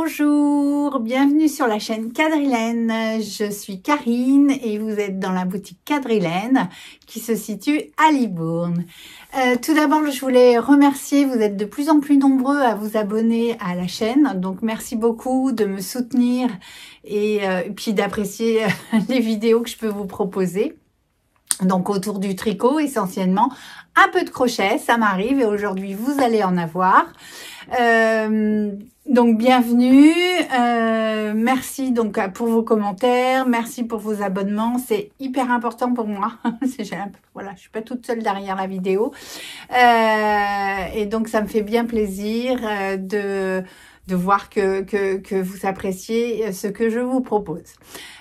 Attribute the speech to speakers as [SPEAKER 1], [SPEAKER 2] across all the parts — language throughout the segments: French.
[SPEAKER 1] Bonjour, bienvenue sur la chaîne Quadrilène. Je suis Karine et vous êtes dans la boutique Quadrilène qui se situe à Libourne. Tout d'abord, je voulais remercier, vous êtes de plus en plus nombreux à vous abonner à la chaîne. Donc, merci beaucoup de me soutenir et puis d'apprécier les vidéos que je peux vous proposer. Donc, autour du tricot, essentiellement, un peu de crochet, ça m'arrive et aujourd'hui, vous allez en avoir. Donc bienvenue, merci donc pour vos commentaires, merci pour vos abonnements, c'est hyper important pour moi. Voilà, je suis pas toute seule derrière la vidéo et donc ça me fait bien plaisir de voir que vous appréciez ce que je vous propose.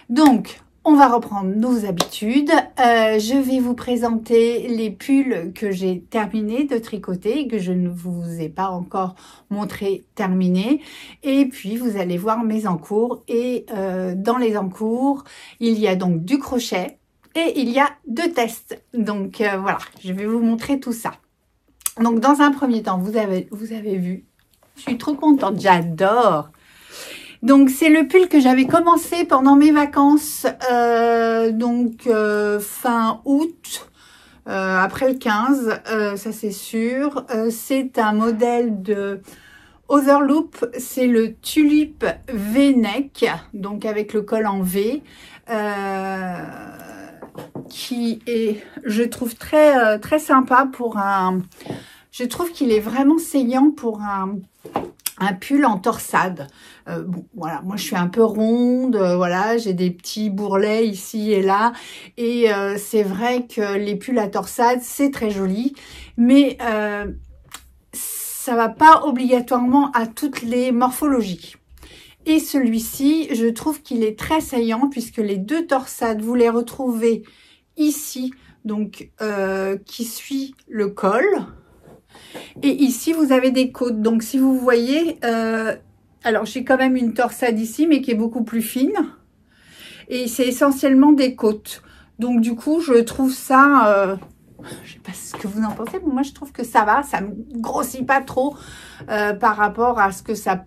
[SPEAKER 1] Donc on va reprendre nos habitudes. Je vais vous présenter les pulls que j'ai terminé de tricoter et que je ne vous ai pas encore montré terminés. Et puis, vous allez voir mes encours. Et dans les encours, il y a donc du crochet et il y a 2 tests. Donc, voilà, je vais vous montrer tout ça. Donc, dans un premier temps, vous avez vu, je suis trop contente, j'adore. Donc, c'est le pull que j'avais commencé pendant mes vacances, fin août, après le 15, ça c'est sûr. C'est un modèle de Otherloop, c'est le Tulip V-neck, donc avec le col en V, qui est, je trouve, très sympa pour un... Je trouve qu'il est vraiment saillant pour un pull en torsade. Bon, voilà, moi je suis un peu ronde, voilà, j'ai des petits bourrelets ici et là, et c'est vrai que les pulls à torsade, c'est très joli, mais ça va pas obligatoirement à toutes les morphologies. Et celui-ci, je trouve qu'il est très saillant, puisque les 2 torsades, vous les retrouvez ici, donc qui suit le col. Et ici, vous avez des côtes. Donc, si vous voyez, alors j'ai quand même une torsade ici, mais qui est beaucoup plus fine. Et c'est essentiellement des côtes. Donc, du coup, je trouve ça... je sais pas ce que vous en pensez, mais moi, je trouve que ça va. Ça ne grossit pas trop par rapport à ce que ça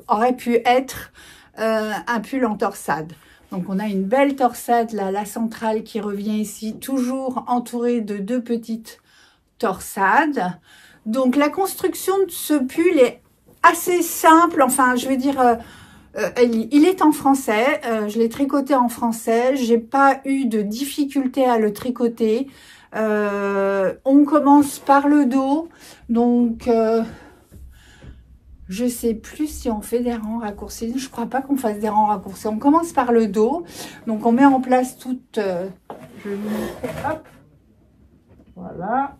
[SPEAKER 1] aurait pu être un pull en torsade. Donc, on a une belle torsade, là, la centrale qui revient ici, toujours entourée de 2 petites torsades. Donc, la construction de ce pull est assez simple. Enfin, je veux dire, il est en français. Je l'ai tricoté en français. J'ai pas eu de difficulté à le tricoter. On commence par le dos. Donc, je sais plus si on fait des rangs raccourcis. Je crois pas qu'on fasse des rangs raccourcis. On commence par le dos. Donc, on met en place toute... je vais vous montrer. Hop. Voilà.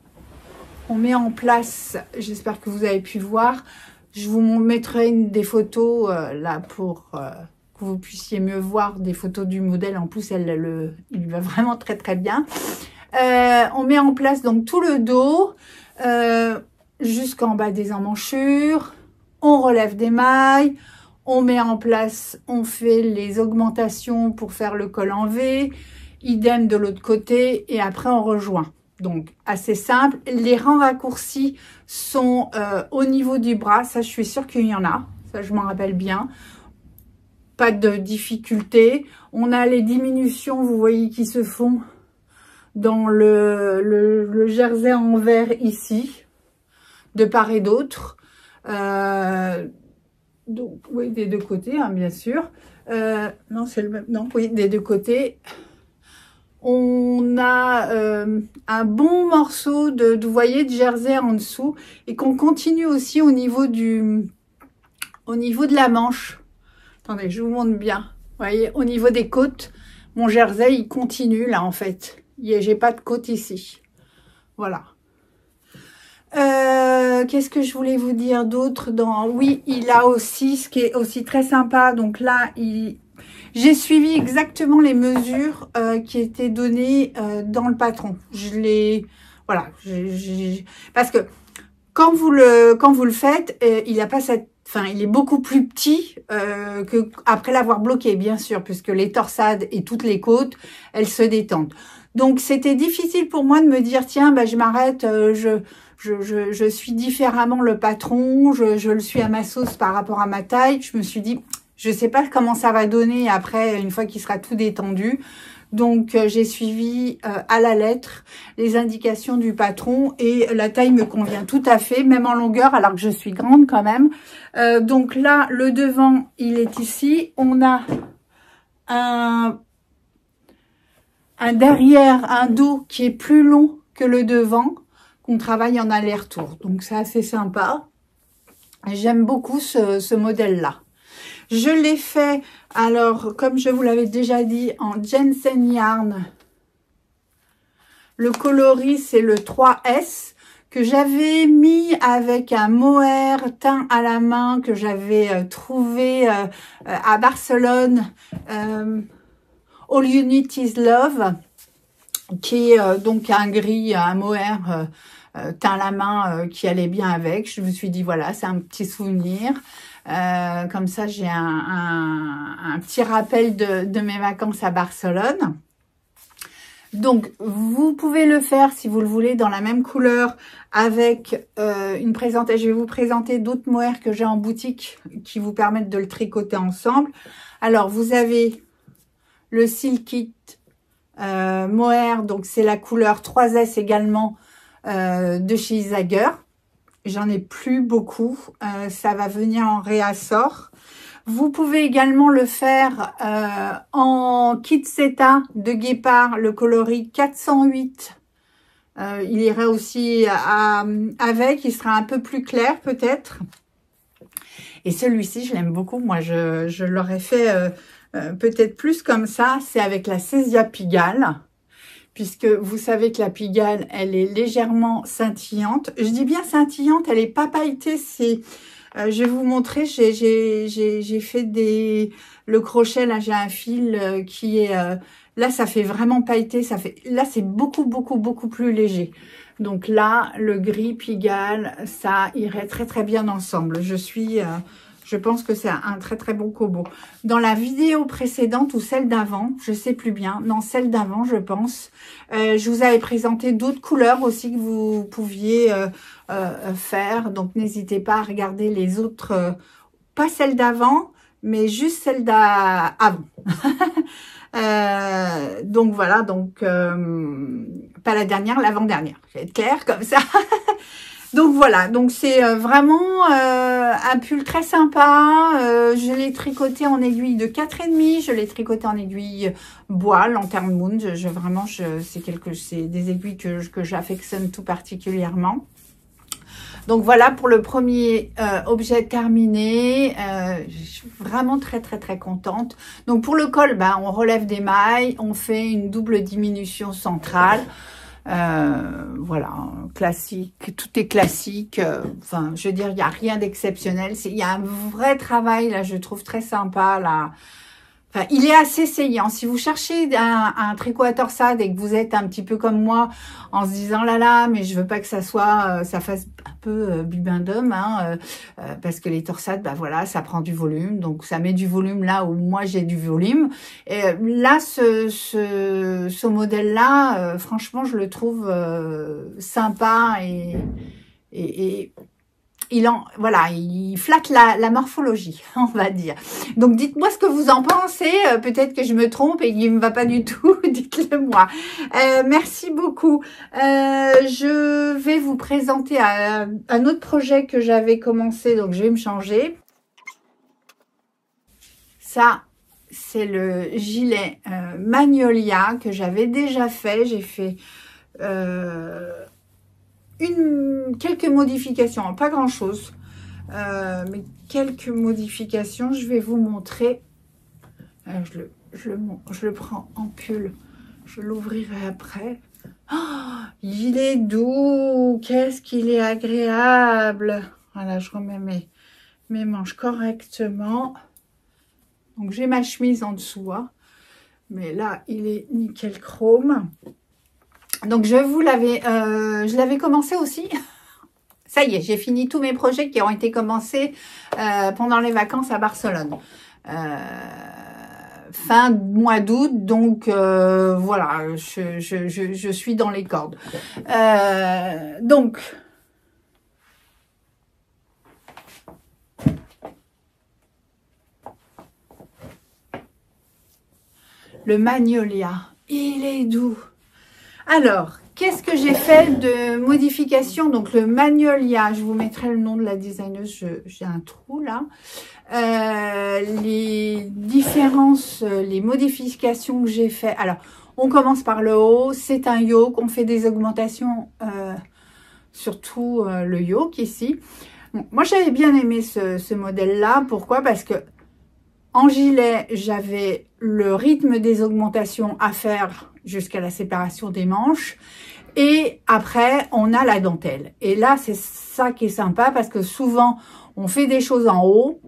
[SPEAKER 1] On met en place, j'espère que vous avez pu voir, je vous mettrai des photos là pour que vous puissiez mieux voir des photos du modèle. En plus, il va vraiment très très bien. On met en place donc tout le dos jusqu'en bas des emmanchures. On relève des mailles. On met en place, on fait les augmentations pour faire le col en V. Idem de l'autre côté et après on rejoint. Donc, assez simple. Les rangs raccourcis sont au niveau du bras. Ça, je suis sûre qu'il y en a. Ça, je m'en rappelle bien. Pas de difficulté. On a les diminutions, vous voyez, qui se font dans le jersey en vert ici, de part et d'autre. Donc, oui, des 2 côtés, hein, bien sûr. Non, c'est le même. Non, oui, des 2 côtés. On a un bon morceau vous voyez, de jersey en dessous et qu'on continue aussi au niveau de la manche. Attendez, je vous montre bien. Vous voyez, au niveau des côtes, mon jersey, il continue là en fait. J'ai pas de côte ici. Voilà. Qu'est-ce que je voulais vous dire d'autre Oui, il a aussi, ce qui est aussi très sympa, donc là, j'ai suivi exactement les mesures qui étaient données dans le patron. Voilà, parce que quand vous le faites, il a pas cette, enfin, il est beaucoup plus petit que après l'avoir bloqué, bien sûr, puisque les torsades et toutes les côtes, elles se détendent. Donc, c'était difficile pour moi de me dire, tiens, bah, je m'arrête, je suis différemment le patron, je le suis à ma sauce par rapport à ma taille. Je me suis dit, je sais pas comment ça va donner après, une fois qu'il sera tout détendu. Donc, j'ai suivi à la lettre les indications du patron et la taille me convient tout à fait, même en longueur, alors que je suis grande quand même. Donc là, le devant, il est ici. On a un derrière, un dos qui est plus long que le devant, qu'on travaille en aller-retour. Donc, c'est assez sympa. J'aime beaucoup ce modèle-là. Je l'ai fait, alors, comme je vous l'avais déjà dit, en Jensen Yarn. Le coloris, c'est le 3S, que j'avais mis avec un mohair teint à la main que j'avais trouvé à Barcelone. All You Need Is Love, qui est donc un gris, un mohair teint à la main qui allait bien avec. Je me suis dit, voilà, c'est un petit souvenir. Comme ça, j'ai un petit rappel de mes vacances à Barcelone. Donc, vous pouvez le faire si vous le voulez dans la même couleur avec une présentation. Je vais vous présenter d'autres mohairs que j'ai en boutique qui vous permettent de le tricoter ensemble. Alors, vous avez le Silk It mohair, donc c'est la couleur 3S également de chez Isager. J'en ai plus beaucoup, ça va venir en réassort. Vous pouvez également le faire en kit Seta de Guépard, le coloris 408. Il irait aussi avec, il sera un peu plus clair peut-être. Et celui-ci, je l'aime beaucoup. Moi, je l'aurais fait peut-être plus comme ça. C'est avec la Cesia Pigalle, puisque vous savez que la Pigalle, elle est légèrement scintillante. Je dis bien scintillante, elle est pas pailletée, c'est... je vais vous montrer, j'ai fait le crochet, là j'ai un fil qui est, là ça fait vraiment pailleté, là c'est beaucoup plus léger. Donc là, le gris Pigalle, ça irait très bien ensemble. Je pense que c'est un très bon combo. Dans la vidéo précédente ou celle d'avant, je sais plus bien, non celle d'avant je pense, je vous avais présenté d'autres couleurs aussi que vous pouviez faire. Donc n'hésitez pas à regarder les autres, pas celle d'avant, mais juste celle d'avant. Donc voilà, donc pas la dernière, l'avant-dernière. Je vais être claire comme ça. Donc voilà, donc c'est vraiment un pull très sympa. Je l'ai tricoté en aiguille de 4,5. Je l'ai tricoté en aiguille bois, Lantern Moon. C'est des aiguilles que j'affectionne tout particulièrement. Donc voilà pour le premier objet terminé. Je suis vraiment très contente. Donc pour le col, on relève des mailles, on fait une double diminution centrale. Voilà, classique, tout est classique. Enfin, je veux dire, il n'y a rien d'exceptionnel. Il y a un vrai travail là, je trouve très sympa là. Enfin, il est assez saillant. Si vous cherchez un tricot à torsade et que vous êtes un petit peu comme moi, en se disant là, mais je veux pas que ça soit, ça fasse un peu bibendum, hein, parce que les torsades, voilà, ça prend du volume, donc ça met du volume là où moi j'ai du volume. Et là, ce modèle-là, franchement, je le trouve sympa et voilà, il flatte la morphologie, on va dire. Donc, dites-moi ce que vous en pensez. Peut-être que je me trompe et qu'il ne me va pas du tout. Dites-le moi. Merci beaucoup. Je vais vous présenter un autre projet que j'avais commencé. Donc, je vais me changer. Ça, c'est le gilet Magnolia que j'avais déjà fait. J'ai fait... quelques modifications, pas grand chose, mais quelques modifications. Je vais vous montrer. Je le prends en pull, je l'ouvrirai après. Oh, il est doux, qu'est-ce qu'il est agréable. Voilà, je remets mes manches correctement. Donc j'ai ma chemise en dessous, hein, mais là il est nickel chrome. Donc, je l'avais commencé aussi. Ça y est, j'ai fini tous mes projets qui ont été commencés pendant les vacances à Barcelone. fin mois d'août, donc voilà, je suis dans les cordes. Donc, le magnolia, il est doux. Alors, qu'est-ce que j'ai fait de modification? Donc, le magnolia, je vous mettrai le nom de la designeuse, j'ai un trou là. Les différences, les modifications que j'ai fait. Alors, on commence par le haut, c'est un yoke, on fait des augmentations, surtout le yoke ici. Bon, moi, j'avais bien aimé ce modèle-là. Pourquoi? Parce que en gilet, j'avais le rythme des augmentations à faire jusqu'à la séparation des manches. Et après, on a la dentelle. Et là, c'est ça qui est sympa parce que souvent, on fait des choses en haut.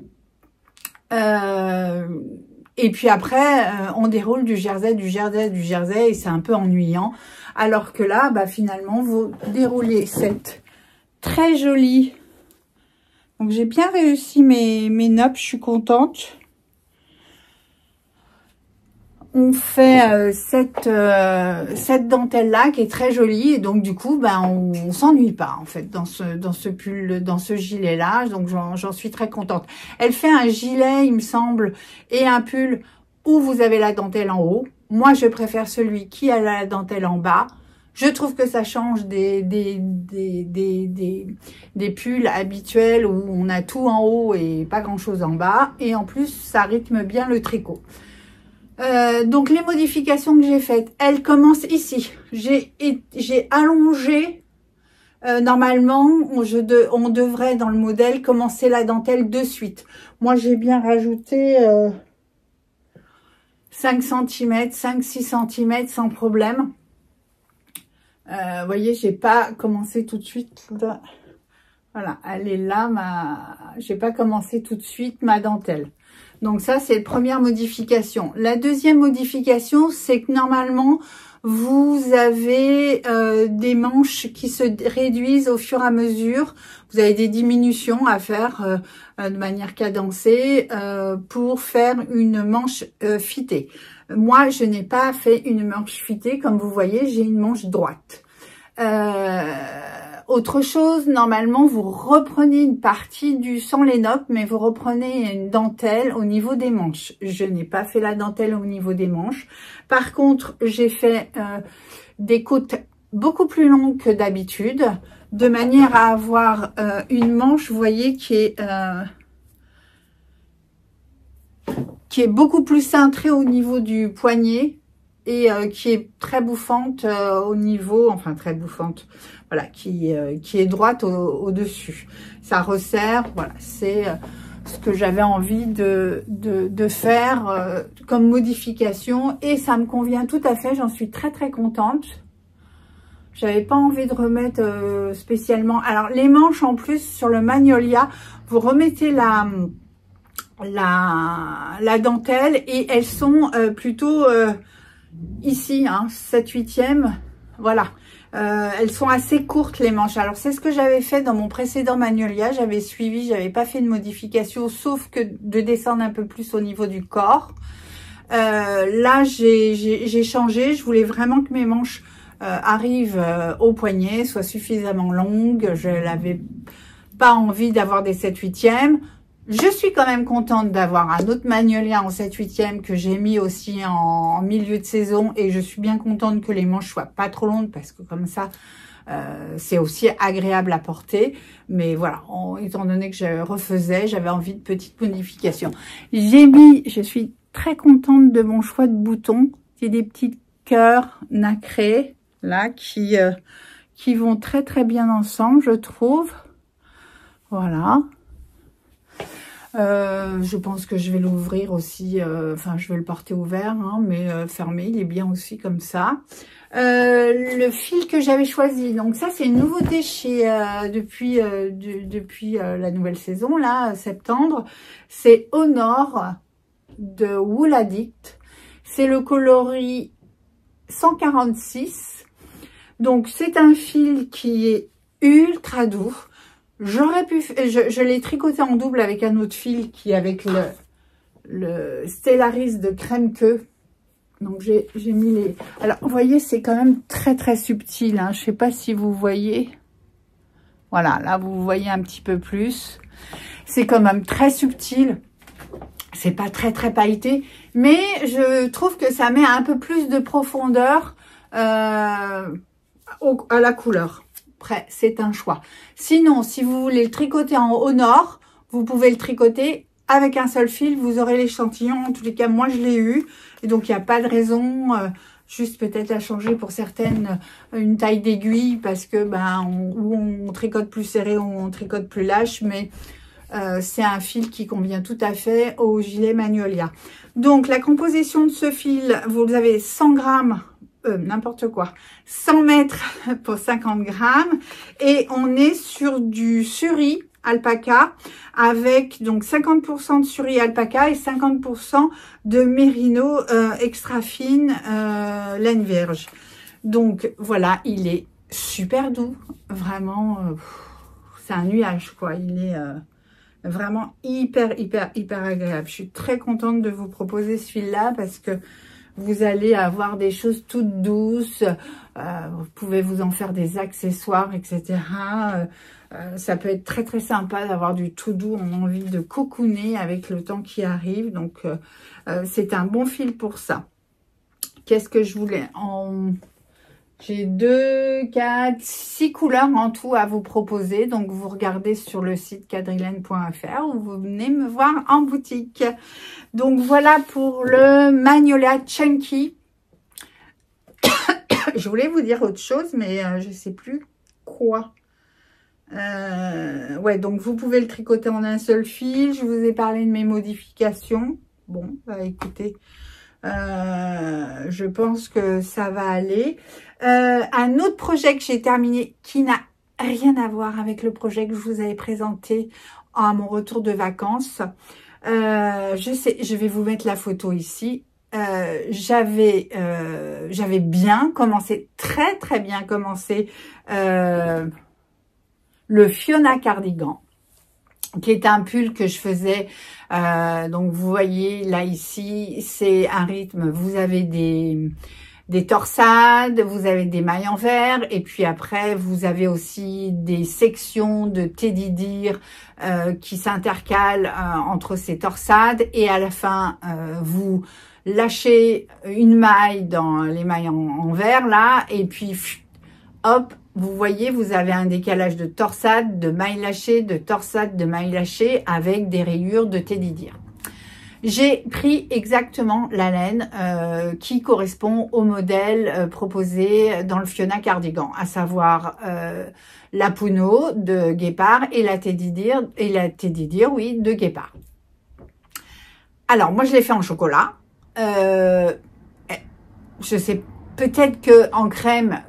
[SPEAKER 1] Et puis après, on déroule du jersey, et c'est un peu ennuyant. Alors que là, bah, finalement, vous déroulez cette très jolie. Donc, j'ai bien réussi mes noppes, je suis contente. On fait cette dentelle-là qui est très jolie. Et donc, du coup, ben, on s'ennuie pas, en fait, dans ce pull, dans ce gilet-là. Donc, j'en suis très contente. Elle fait un gilet, il me semble, et un pull où vous avez la dentelle en haut. Moi, je préfère celui qui a la dentelle en bas. Je trouve que ça change des pulls habituels où on a tout en haut et pas grand-chose en bas. Et en plus, ça rythme bien le tricot. Donc les modifications que j'ai faites, elles commencent ici. J'ai allongé, normalement on devrait dans le modèle commencer la dentelle de suite. Moi j'ai bien rajouté 5 cm, 5-6 cm sans problème. Vous voyez, j'ai pas commencé tout de suite. Voilà, elle est là, j'ai pas commencé tout de suite ma dentelle. Donc ça, c'est la première modification. La deuxième modification, c'est que normalement, vous avez des manches qui se réduisent au fur et à mesure. Vous avez des diminutions à faire de manière cadencée pour faire une manche fitée. Moi, je n'ai pas fait une manche fitée. Comme vous voyez, j'ai une manche droite. Autre chose, normalement, vous reprenez une partie sans les noppes, mais vous reprenez une dentelle au niveau des manches. Je n'ai pas fait la dentelle au niveau des manches. Par contre, j'ai fait des côtes beaucoup plus longues que d'habitude, de manière à avoir une manche, vous voyez, qui est beaucoup plus cintrée au niveau du poignet et qui est très bouffante au niveau, enfin très bouffante, voilà, qui est droite au-dessus. Ça resserre, voilà, c'est ce que j'avais envie de faire comme modification et ça me convient tout à fait, j'en suis très très contente. J'avais pas envie de remettre spécialement. Alors les manches en plus sur le magnolia, vous remettez la dentelle et elles sont plutôt ici, hein, 7/8e, voilà. Elles sont assez courtes les manches. Alors c'est ce que j'avais fait dans mon précédent magnolia, j'avais suivi, j'avais pas fait de modification sauf que de descendre un peu plus au niveau du corps. Là j'ai changé, je voulais vraiment que mes manches arrivent au poignet, soient suffisamment longues. Je n'avais pas envie d'avoir des 7/8e. Je suis quand même contente d'avoir un autre magnolia en 7/8e que j'ai mis aussi en milieu de saison et je suis bien contente que les manches soient pas trop longues parce que comme ça c'est aussi agréable à porter. Mais voilà, étant donné que je refaisais, j'avais envie de petites modifications. Je suis très contente de mon choix de boutons. C'est des petits cœurs nacrés là qui vont très très bien ensemble, je trouve. Voilà. Je pense que je vais l'ouvrir aussi, enfin je vais le porter ouvert, hein, mais fermé, il est bien aussi comme ça. Le fil que j'avais choisi, donc ça c'est une nouveauté depuis la nouvelle saison, là, septembre, c'est Honor de Wool Addict. C'est le coloris 146, donc c'est un fil qui est ultra doux. J'aurais pu, je l'ai tricoté en double avec un autre fil qui avec le Stellaris de crème queue. Donc j'ai mis les... Alors vous voyez, c'est quand même très subtil, hein. Je sais pas si vous voyez. Voilà, là vous voyez un petit peu plus. C'est quand même très subtil. C'est pas très pailleté, mais je trouve que ça met un peu plus de profondeur à la couleur. Après, c'est un choix. Sinon, si vous voulez le tricoter au nord, vous pouvez le tricoter avec un seul fil. Vous aurez l'échantillon. En tous les cas, moi, je l'ai eu. Et donc, il n'y a pas de raison, juste peut-être à changer pour certaines, une taille d'aiguille, parce que on tricote plus serré ou on tricote plus lâche, mais c'est un fil qui convient tout à fait au gilet Magnolia. Donc, la composition de ce fil, vous avez 100 grammes, n'importe quoi, 100 mètres pour 50 grammes, et on est sur du suri alpaca avec donc 50% de suri alpaca et 50% de mérino extra fine laine vierge. Donc voilà, il est super doux, vraiment, c'est un nuage quoi, il est vraiment hyper agréable. Je suis très contente de vous proposer ce fil là parce que vous allez avoir des choses toutes douces, vous pouvez vous en faire des accessoires, etc. Ça peut être très sympa d'avoir du tout doux, on a envie de cocooner avec le temps qui arrive, donc c'est un bon fil pour ça. Qu'est-ce que je voulais J'ai 2, 4, 6 couleurs en tout à vous proposer, donc vous regardez sur le site quadrilène.fr ou vous venez me voir en boutique. Donc voilà pour le Magnolia Chunky. Je voulais vous dire autre chose, mais je sais plus quoi. Ouais, donc vous pouvez le tricoter en un seul fil. Je vous ai parlé de mes modifications. Bon, bah écoutez, je pense que ça va aller. Un autre projet que j'ai terminé qui n'a rien à voir avec le projet que je vous avais présenté à mon retour de vacances. Je vais vous mettre la photo ici. J'avais bien commencé, très bien commencé le Fiona Cardigan, qui est un pull que je faisais. Donc vous voyez là ici, c'est un rythme. Vous avez des torsades, vous avez des mailles en verre, et puis après vous avez aussi des sections de Teddy Dear qui s'intercalent entre ces torsades, et à la fin vous lâchez une maille dans les mailles en verre là, et puis hop, vous voyez, vous avez un décalage de torsade, de mailles lâchées, de torsade, de mailles lâchées avec des rayures de Teddy Dear. J'ai pris exactement la laine qui correspond au modèle proposé dans le Fiona Cardigan, à savoir la Puno de Guépard et la Teddy Dear, oui, de Guépard. Alors, moi, je l'ai fait en chocolat. Je sais, peut-être que en crème,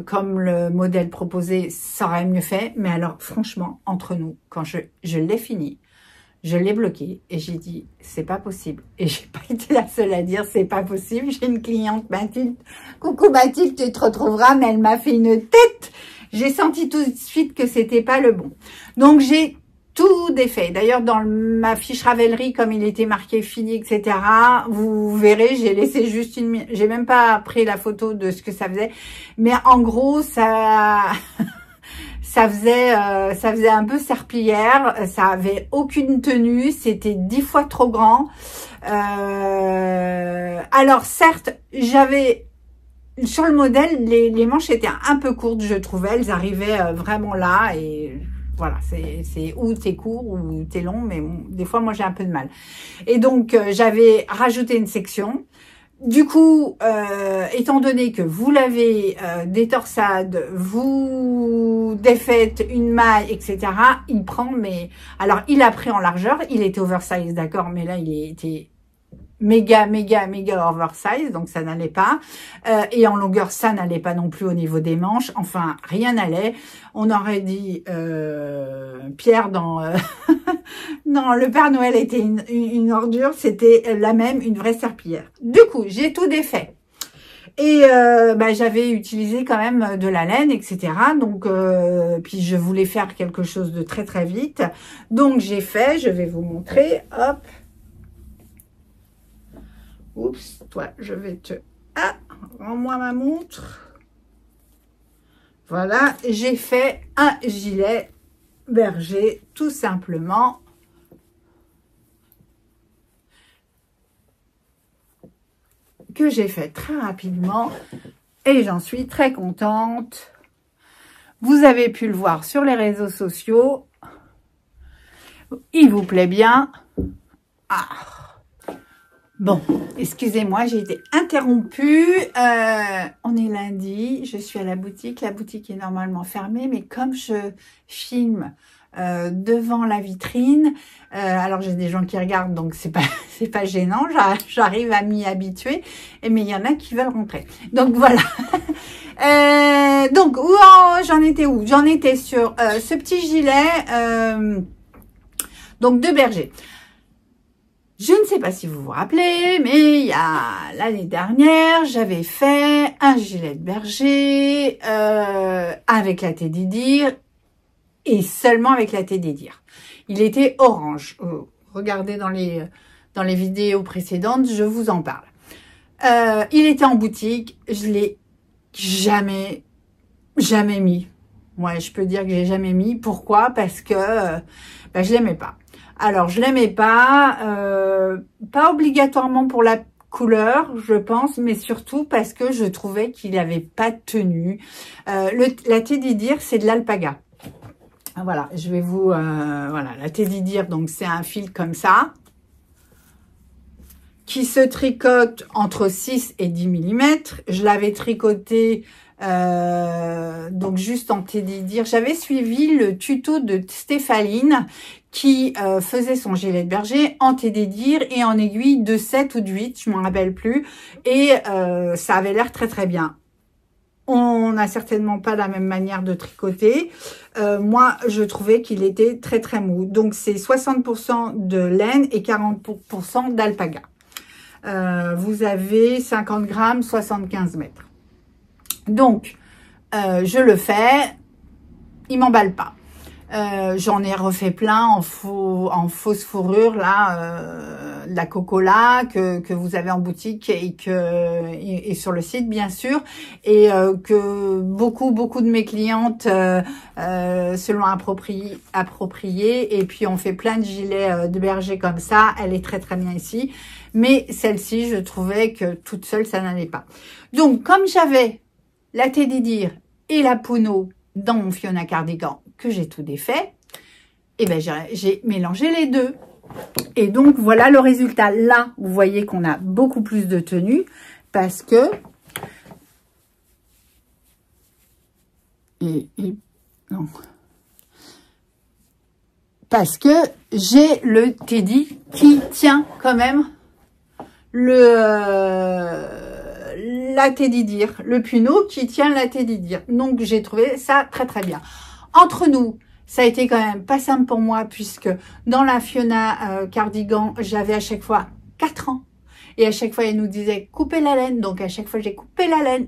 [SPEAKER 1] comme le modèle proposé, ça aurait mieux fait. Mais alors, franchement, entre nous, quand je l'ai fini, je l'ai bloqué et j'ai dit, c'est pas possible. Et j'ai pas été la seule à dire, c'est pas possible. J'ai une cliente, Mathilde. Coucou Mathilde, tu te retrouveras, mais elle m'a fait une tête. J'ai senti tout de suite que c'était pas le bon. Donc, j'ai tout défait. D'ailleurs, dans ma fiche Ravelry, comme il était marqué fini, etc., vous verrez, j'ai laissé juste j'ai même pas pris la photo de ce que ça faisait. Mais en gros, ça... Ça faisait un peu serpillière, ça avait aucune tenue, c'était 10 fois trop grand. Alors certes, j'avais sur le modèle, les manches étaient un peu courtes, je trouvais, elles arrivaient vraiment là, et voilà, c'est ou t'es court ou t'es long, mais bon, des fois moi j'ai un peu de mal. Et donc j'avais rajouté une section. Du coup, étant donné que vous l'avez des torsades, vous défaites une maille, etc., il prend, mais... Alors, il a pris en largeur, il était oversize, d'accord, mais là, il était méga oversize, donc ça n'allait pas. Et en longueur, ça n'allait pas non plus au niveau des manches. Enfin, rien n'allait. On aurait dit Pierre dans... Non, le Père Noël était une ordure, c'était la même, une vraie serpillière. Du coup, j'ai tout défait. Et j'avais utilisé quand même de la laine, etc. Donc, puis je voulais faire quelque chose de très vite. Donc, j'ai fait, je vais vous montrer, hop. Oups, toi, je vais te... Ah, rends-moi ma montre. Voilà, j'ai fait un gilet berger, tout simplement. Que j'ai fait très rapidement. Et j'en suis très contente. Vous avez pu le voir sur les réseaux sociaux. Il vous plaît bien. Ah. Bon, excusez-moi, j'ai été interrompue. On est lundi, je suis à la boutique. La boutique est normalement fermée, mais comme je filme devant la vitrine, alors j'ai des gens qui regardent, donc c'est pas gênant. J'arrive à m'y habituer. Mais il y en a qui veulent rentrer. Donc voilà. Donc j'en étais où? J'en étais sur ce petit gilet donc de berger. Je ne sais pas si vous vous rappelez, mais il y a l'année dernière, j'avais fait un gilet de berger avec la Teddy Deer et seulement avec la Teddy Deer. Il était orange. Regardez dans les vidéos précédentes, je vous en parle. Il était en boutique, je l'ai jamais mis. Ouais, je peux dire que j'ai jamais mis. Pourquoi? Parce que je l'aimais pas. Alors, je l'aimais pas obligatoirement pour la couleur, je pense, mais surtout parce que je trouvais qu'il n'avait pas de tenue. La Teddy Deer, c'est de l'alpaga. Voilà, je vais vous... voilà, la Teddy Deer, donc c'est un fil comme ça, qui se tricote entre 6 et 10 mm. Je l'avais tricoté... donc juste en Teddy Deer. J'avais suivi le tuto de Stéphaline qui faisait son gilet de berger en Teddy Deer et en aiguille de 7 ou de 8, je m'en rappelle plus, et ça avait l'air très très bien. On n'a certainement pas la même manière de tricoter. Moi, je trouvais qu'il était très très mou. Donc c'est 60% de laine et 40% d'alpaga. Vous avez 50 grammes, 75 mètres. Donc, je le fais, il m'emballe pas. J'en ai refait plein en fausse fourrure, là, de la Cocola que vous avez en boutique et sur le site, bien sûr, et que beaucoup de mes clientes se l'ont approprié, et puis on fait plein de gilets de berger comme ça. Elle est très très bien ici, mais celle-ci, je trouvais que toute seule, ça n'allait pas. Donc, comme j'avais la Teddy Deer et la Puno dans mon Fiona Cardigan, que j'ai tout défait, et ben j'ai mélangé les deux. Et donc, voilà le résultat. Là, vous voyez qu'on a beaucoup plus de tenue parce que... non. Parce que j'ai le Teddy qui tient quand même la Teddy Deer, le Puno qui tient la Teddy Deer. Donc, j'ai trouvé ça très, très bien. Entre nous, ça a été quand même pas simple pour moi puisque dans la Fiona Cardigan, j'avais à chaque fois 4 ans. Et à chaque fois, elle nous disait couper la laine. Donc, à chaque fois, j'ai coupé la laine.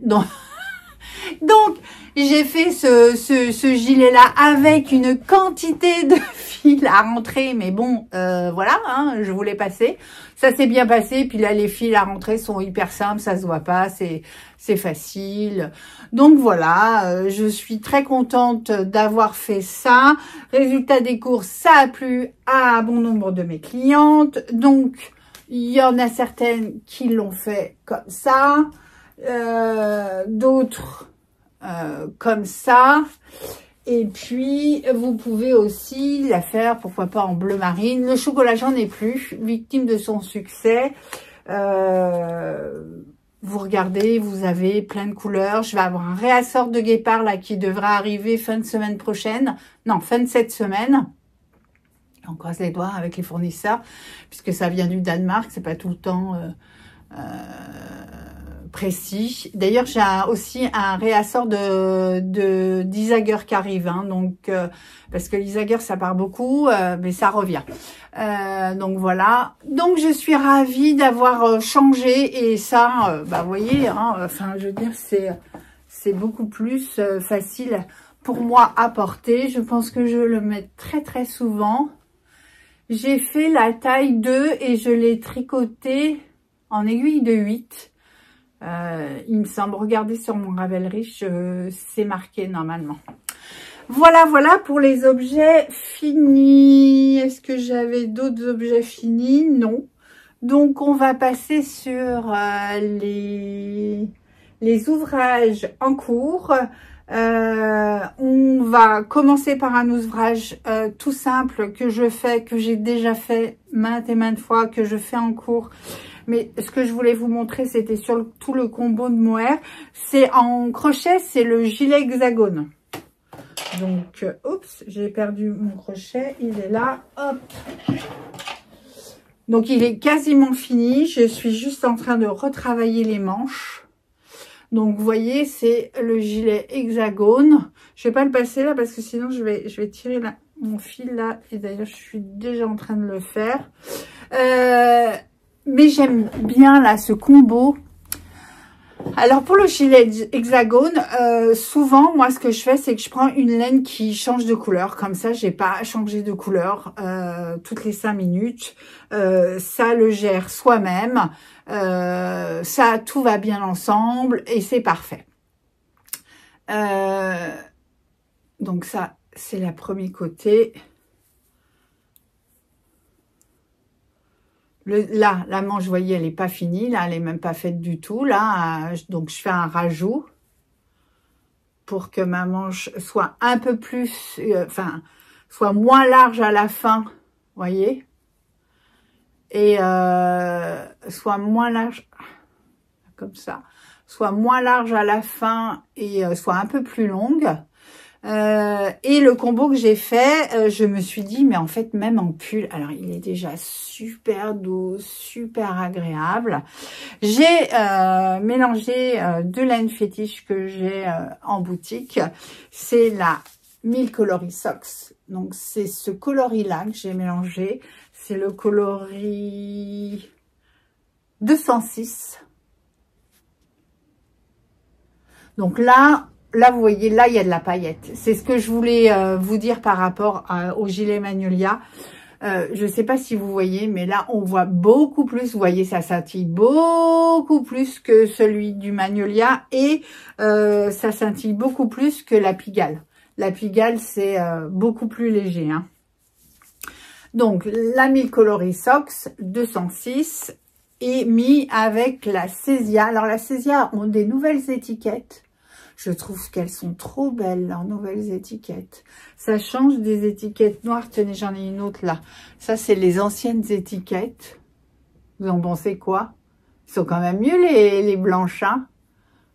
[SPEAKER 1] Donc j'ai fait ce gilet-là avec une quantité de fils à rentrer. Mais bon, voilà, hein, je voulais passer. Ça s'est bien passé. Puis là, les fils à rentrer sont hyper simples. Ça se voit pas. C'est facile. Donc voilà, je suis très contente d'avoir fait ça. Résultat des courses, ça a plu à bon nombre de mes clientes. Donc, il y en a certaines qui l'ont fait comme ça. D'autres comme ça, et puis vous pouvez aussi la faire, pourquoi pas en bleu marine. Le chocolat, j'en ai plus, victime de son succès. Vous regardez, vous avez plein de couleurs. Je vais avoir un réassort de guépard là qui devra arriver fin de semaine prochaine, non, fin de cette semaine. On croise les doigts avec les fournisseurs puisque ça vient du Danemark, c'est pas tout le temps précis. D'ailleurs, j'ai aussi un réassort d'Isager qui arrive, hein, donc parce que l'Isager ça part beaucoup, mais ça revient. Donc voilà. Donc je suis ravie d'avoir changé et ça, vous voyez, hein, enfin je veux dire c'est beaucoup plus facile pour moi à porter. Je pense que je le mets très très souvent. J'ai fait la taille 2 et je l'ai tricoté en aiguille de 8. Il me semble, regardez sur mon Ravelry, c'est marqué normalement. Voilà, voilà pour les objets finis. Est-ce que j'avais d'autres objets finis? Non. Donc, on va passer sur les ouvrages en cours. On va commencer par un ouvrage tout simple que je fais, que j'ai déjà fait maintes et maintes fois, que je fais en cours. Mais ce que je voulais vous montrer, c'était sur tout le combo de mohair. C'est en crochet, c'est le gilet hexagone. Donc, oups, j'ai perdu mon crochet. Il est là, hop. Donc, il est quasiment fini. Je suis juste en train de retravailler les manches. Donc, vous voyez, c'est le gilet hexagone. Je vais pas le passer là parce que sinon, je vais tirer mon fil là. Et d'ailleurs, je suis déjà en train de le faire. Mais j'aime bien là ce combo. Alors pour le gilet hexagone, souvent moi ce que je fais c'est que je prends une laine qui change de couleur. Comme ça j'ai pas à changer de couleur toutes les 5 minutes. Ça le gère soi-même. Ça tout va bien ensemble et c'est parfait. Donc ça c'est le premier côté. Là, la manche, vous voyez, elle n'est pas finie. Là, elle n'est même pas faite du tout. Là, donc, je fais un rajout pour que ma manche soit un peu plus, enfin, soit moins large à la fin, vous voyez, et soit moins large, comme ça, soit moins large à la fin et soit un peu plus longue. Et le combo que j'ai fait, je me suis dit, mais en fait, même en pull, alors il est déjà super doux, super agréable. J'ai mélangé deux laines fétiches que j'ai en boutique. C'est la Mille Coloris Socks. Donc, c'est ce coloris-là que j'ai mélangé. C'est le coloris 206. Donc là, vous voyez, là, il y a de la paillette. C'est ce que je voulais vous dire par rapport au gilet Magnolia. Je ne sais pas si vous voyez, mais là, on voit beaucoup plus. Vous voyez, ça scintille beaucoup plus que celui du Magnolia. Et ça scintille beaucoup plus que la Pigalle. La Pigalle, c'est beaucoup plus léger. Hein. Donc, la Mille Coloris Socks 206 est mis avec la Césia. Alors, la Césia ont des nouvelles étiquettes. Je trouve qu'elles sont trop belles, leurs nouvelles étiquettes. Ça change des étiquettes noires. Tenez, j'en ai une autre là. Ça, c'est les anciennes étiquettes. Vous en pensez quoi? Ils sont quand même mieux, les blanches. Hein,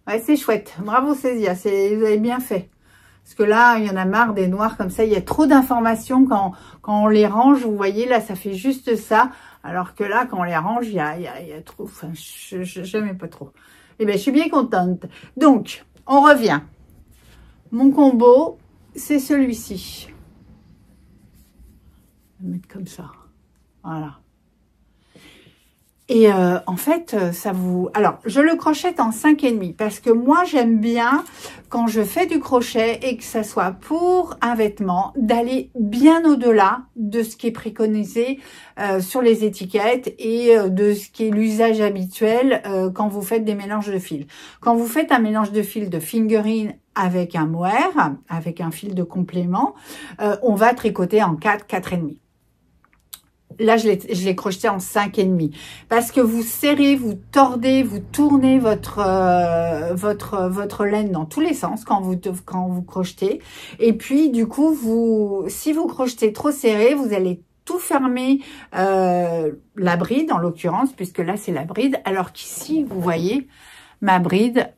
[SPEAKER 1] ouais, c'est chouette. Bravo, Césia. Vous avez bien fait. Parce que là, il y en a marre des noirs comme ça. Il y a trop d'informations quand on les range. Vous voyez, là, ça fait juste ça. Alors que là, quand on les range, il y a trop. Enfin, je n'aime pas trop. Eh bien, je suis bien contente. Donc, on revient. Mon combo, c'est celui-ci. Je vais le mettre comme ça. Voilà. Et en fait, ça vous... Alors, je le crochette en 5,5 parce que moi, j'aime bien, quand je fais du crochet et que ça soit pour un vêtement, d'aller bien au-delà de ce qui est préconisé sur les étiquettes et de ce qui est l'usage habituel quand vous faites des mélanges de fils. Quand vous faites un mélange de fils de fingering avec un mohair, avec un fil de complément, on va tricoter en 4, 4,5. Là, je l'ai crocheté en 5,5 parce que vous serrez, vous tordez, vous tournez votre laine dans tous les sens quand vous crochetez. Et puis, du coup, si vous crochetez trop serré, vous allez tout fermer la bride, en l'occurrence, puisque là, c'est la bride. Alors qu'ici, vous voyez, ma bride,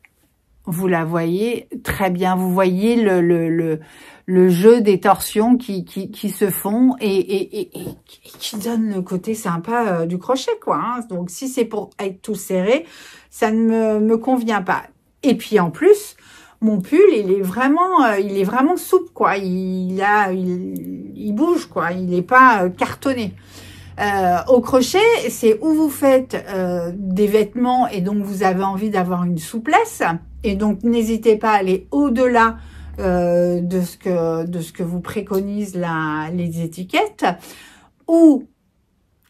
[SPEAKER 1] vous la voyez très bien. Vous voyez le jeu des torsions qui se font et qui donne le côté sympa du crochet, quoi. Hein. Donc, si c'est pour être tout serré, ça ne me convient pas. Et puis, en plus, mon pull, il est vraiment souple, quoi. Il bouge, quoi. Il n'est pas cartonné. Au crochet, c'est où vous faites des vêtements et donc vous avez envie d'avoir une souplesse. Et donc, n'hésitez pas à aller au-delà de ce que vous préconisent les étiquettes. Ou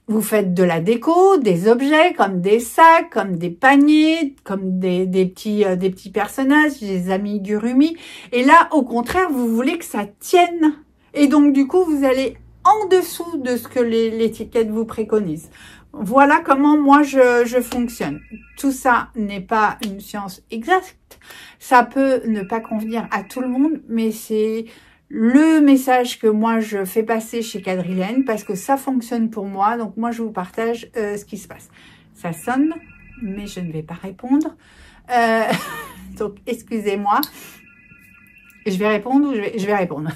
[SPEAKER 1] vous faites de la déco, des objets comme des sacs, comme des paniers, comme des petits personnages, des amigurumi. Et là, au contraire, vous voulez que ça tienne. Et donc, du coup, vous allez en dessous de ce que l'étiquette vous préconise. Voilà comment moi je fonctionne. Tout ça n'est pas une science exacte. Ça peut ne pas convenir à tout le monde, mais c'est le message que moi je fais passer chez Quadrilène parce que ça fonctionne pour moi. Donc moi je vous partage ce qui se passe. Ça sonne, mais je ne vais pas répondre. Donc excusez-moi. Je vais répondre ou je vais répondre.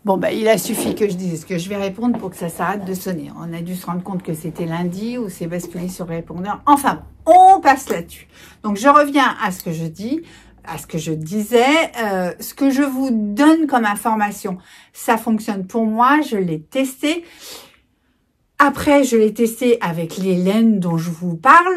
[SPEAKER 1] Bon, ben, il a suffi que je dise que je vais répondre pour que ça s'arrête de sonner. On a dû se rendre compte que c'était lundi ou c'est basculé sur le répondeur. Enfin, on passe là-dessus. Donc, je reviens à ce que je dis, à ce que je disais. Ce que je vous donne comme information, ça fonctionne pour moi. Je l'ai testé. Après, je l'ai testé avec les laines dont je vous parle.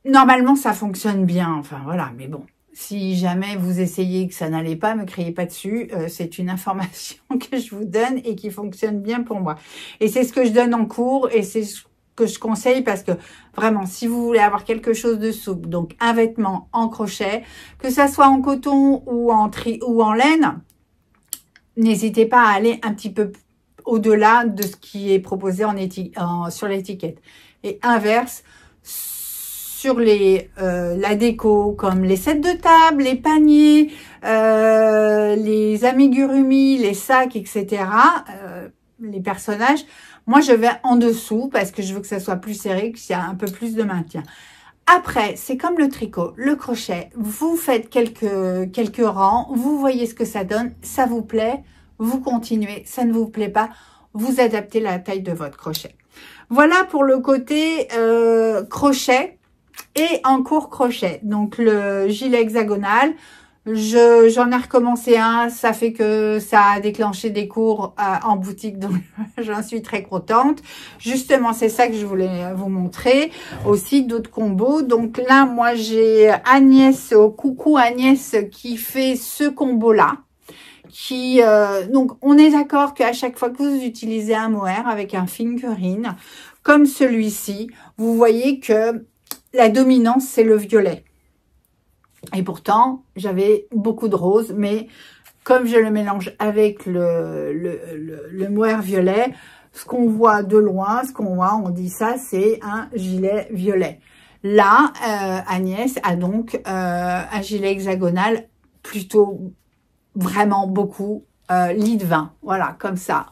[SPEAKER 1] Normalement, ça fonctionne bien. Enfin, voilà, mais bon. Si jamais vous essayez que ça n'allait pas, me criez pas dessus. C'est une information que je vous donne et qui fonctionne bien pour moi. Et c'est ce que je donne en cours et c'est ce que je conseille parce que vraiment, si vous voulez avoir quelque chose de souple, donc un vêtement en crochet, que ça soit en coton ou en laine, n'hésitez pas à aller un petit peu au-delà de ce qui est proposé sur l'étiquette. Et inverse, sur la déco, comme les sets de table, les paniers, les amigurumi, les sacs, etc., les personnages, moi je vais en dessous parce que je veux que ça soit plus serré, qu'il y ait un peu plus de maintien. Après, c'est comme le tricot, le crochet, vous faites quelques rangs, vous voyez ce que ça donne, ça vous plaît, vous continuez, ça ne vous plaît pas, vous adaptez la taille de votre crochet. Voilà pour le côté crochet. Et en cours crochet, donc le gilet hexagonal, j'en ai recommencé un, ça fait que ça a déclenché des cours en boutique, donc j'en suis très contente. Justement, c'est ça que je voulais vous montrer, aussi d'autres combos. Donc là, moi j'ai Agnès, coucou Agnès, qui fait ce combo-là. Donc on est d'accord qu'à chaque fois que vous utilisez un mohair avec un fingering, comme celui-ci, vous voyez que la dominance, c'est le violet. Et pourtant, j'avais beaucoup de rose, mais comme je le mélange avec le mohair violet, ce qu'on voit de loin, on dit ça, c'est un gilet violet. Là, Agnès a donc un gilet hexagonal plutôt vraiment beaucoup lit de vin. Voilà, comme ça.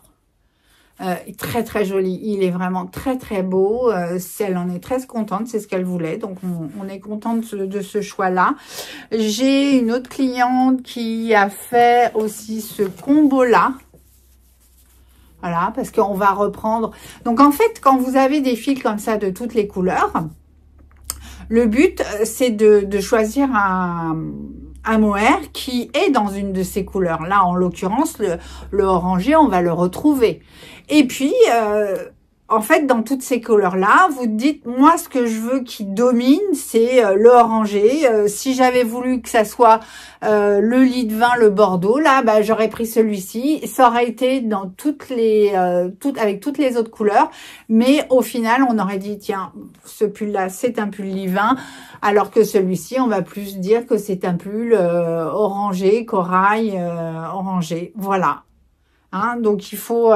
[SPEAKER 1] Très très joli, il est vraiment très très beau, elle en est très contente, c'est ce qu'elle voulait, donc on est contente de ce choix là. J'ai une autre cliente qui a fait aussi ce combo là, voilà, parce qu'on va reprendre. Donc en fait, quand vous avez des fils comme ça de toutes les couleurs, le but c'est de choisir un mohair qui est dans une de ces couleurs. Là, en l'occurrence, le orangé, on va le retrouver. Et puis, en fait, dans toutes ces couleurs-là, vous dites, moi, ce que je veux qui domine, c'est le orangé. Si j'avais voulu que ça soit le lit de vin, le bordeaux, là, bah, j'aurais pris celui-ci. Ça aurait été dans avec toutes les autres couleurs. Mais au final, on aurait dit, tiens, ce pull-là, c'est un pull lit vin. Alors que celui-ci, on va plus dire que c'est un pull orangé, corail, orangé. Voilà. Hein, donc, il faut...